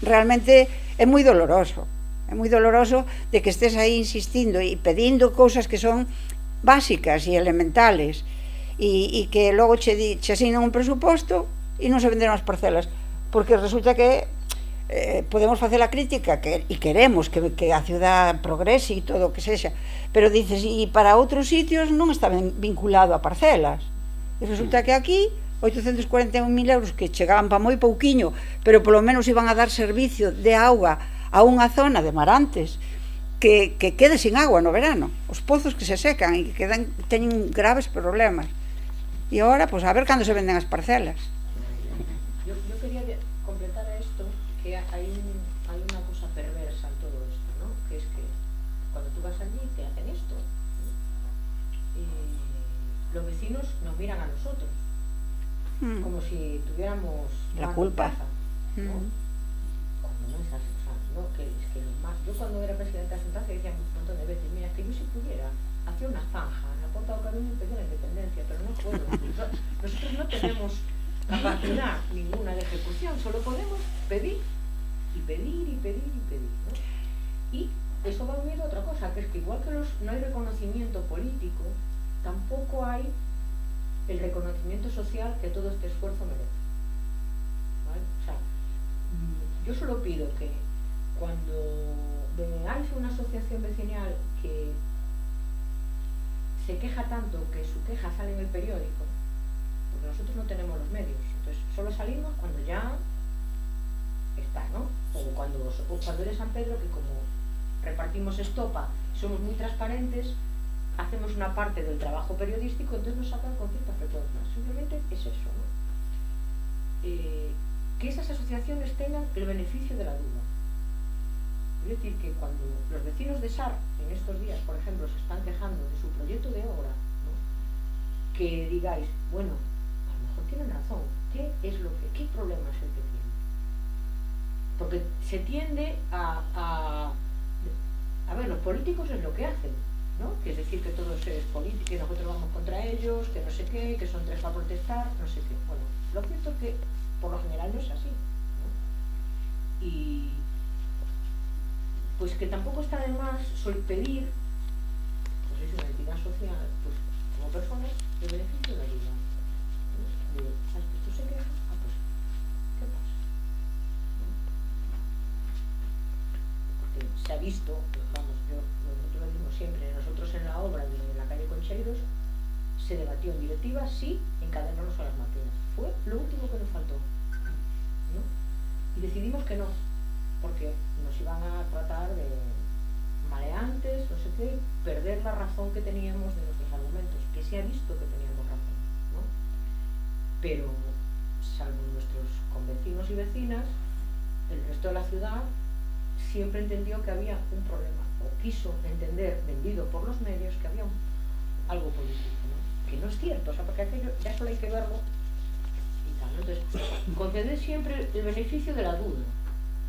[SPEAKER 4] realmente é moi doloroso. É moi doloroso de que estés aí insistindo e pedindo cousas que son básicas e elementales e que logo che asignan un presuposto e non se venderon as parcelas, porque resulta que podemos facer a crítica e queremos que a ciudad progrese e todo o que sexa, pero dices, e para outros sitios non está vinculado a parcelas, e resulta que aquí 841.000 euros que chegaban para moi pouquiño, pero polo menos iban a dar servicio de auga a unha zona de Marantes que quede sin agua no verano, os pozos que se secan e que teñen graves problemas, e agora, pois a ver cando se venden as parcelas.
[SPEAKER 2] Yo quería completar a esto que hay una cosa perversa en todo esto, ¿no? Que es que cuando tú vas allí te hacen esto, los vecinos nos miran a nosotros como si tuviéramos
[SPEAKER 4] la culpa,
[SPEAKER 2] ¿no? Cuando no es así. ¿No? Que más. Yo cuando era presidenta de Junta decía un montón de veces, mira, que yo si pudiera hacer una zanja en la Puerta do Carmen y pedir la independencia, pero no puedo. Nosotros no tenemos capacidad ninguna de ejecución, solo podemos pedir y pedir, ¿no? Y eso va unido a otra cosa, que es que igual que no hay reconocimiento político, tampoco hay el reconocimiento social que todo este esfuerzo merece, ¿vale? O sea, yo solo pido que cuando hay una asociación vecinal que se queja tanto que su queja sale en el periódico, porque nosotros no tenemos los medios, entonces solo salimos cuando ya está, ¿no? O cuando eres San Pedro, que como repartimos estopa, somos muy transparentes, hacemos una parte del trabajo periodístico, entonces nos sacan con cierta frecuencia. Simplemente es eso, ¿no? Que esas asociaciones tengan el beneficio de la duda. Quiero decir que cuando los vecinos de Sar, en estos días, por ejemplo, se están quejando de su proyecto de obra, ¿no? Que digáis, bueno, a lo mejor tienen razón, ¿qué problema es el que tiene? Porque se tiende a ver, los políticos es lo que hacen, ¿no? Que es decir que todo es político, que nosotros vamos contra ellos, que no sé qué, que son tres para protestar, no sé qué. Bueno, lo cierto es que por lo general no es así, ¿no? Y pues que tampoco está de más pedir, pues es una entidad social, pues como personas, el beneficio de la ayuda, ¿no? ¿Sabes que esto se queja? Ah, pues, ¿qué pasa? ¿No? Porque se ha visto, vamos, nosotros lo decimos siempre, nosotros en la obra de la calle Concheiros se debatió en directiva si encadenarnos a las máquinas. Fue lo último que nos faltó, ¿no? Y decidimos que no, porque nos iban a tratar de maleantes, no sé qué, perder la razón que teníamos de nuestros argumentos, que se ha visto que teníamos razón, ¿no? Pero, salvo nuestros convecinos y vecinas, el resto de la ciudad siempre entendió que había un problema, o quiso entender, vendido por los medios, que había algo político, ¿no? Que no es cierto, o sea, porque aquello ya solo hay que verlo y tal, ¿no? Entonces, conceder siempre el beneficio de la duda,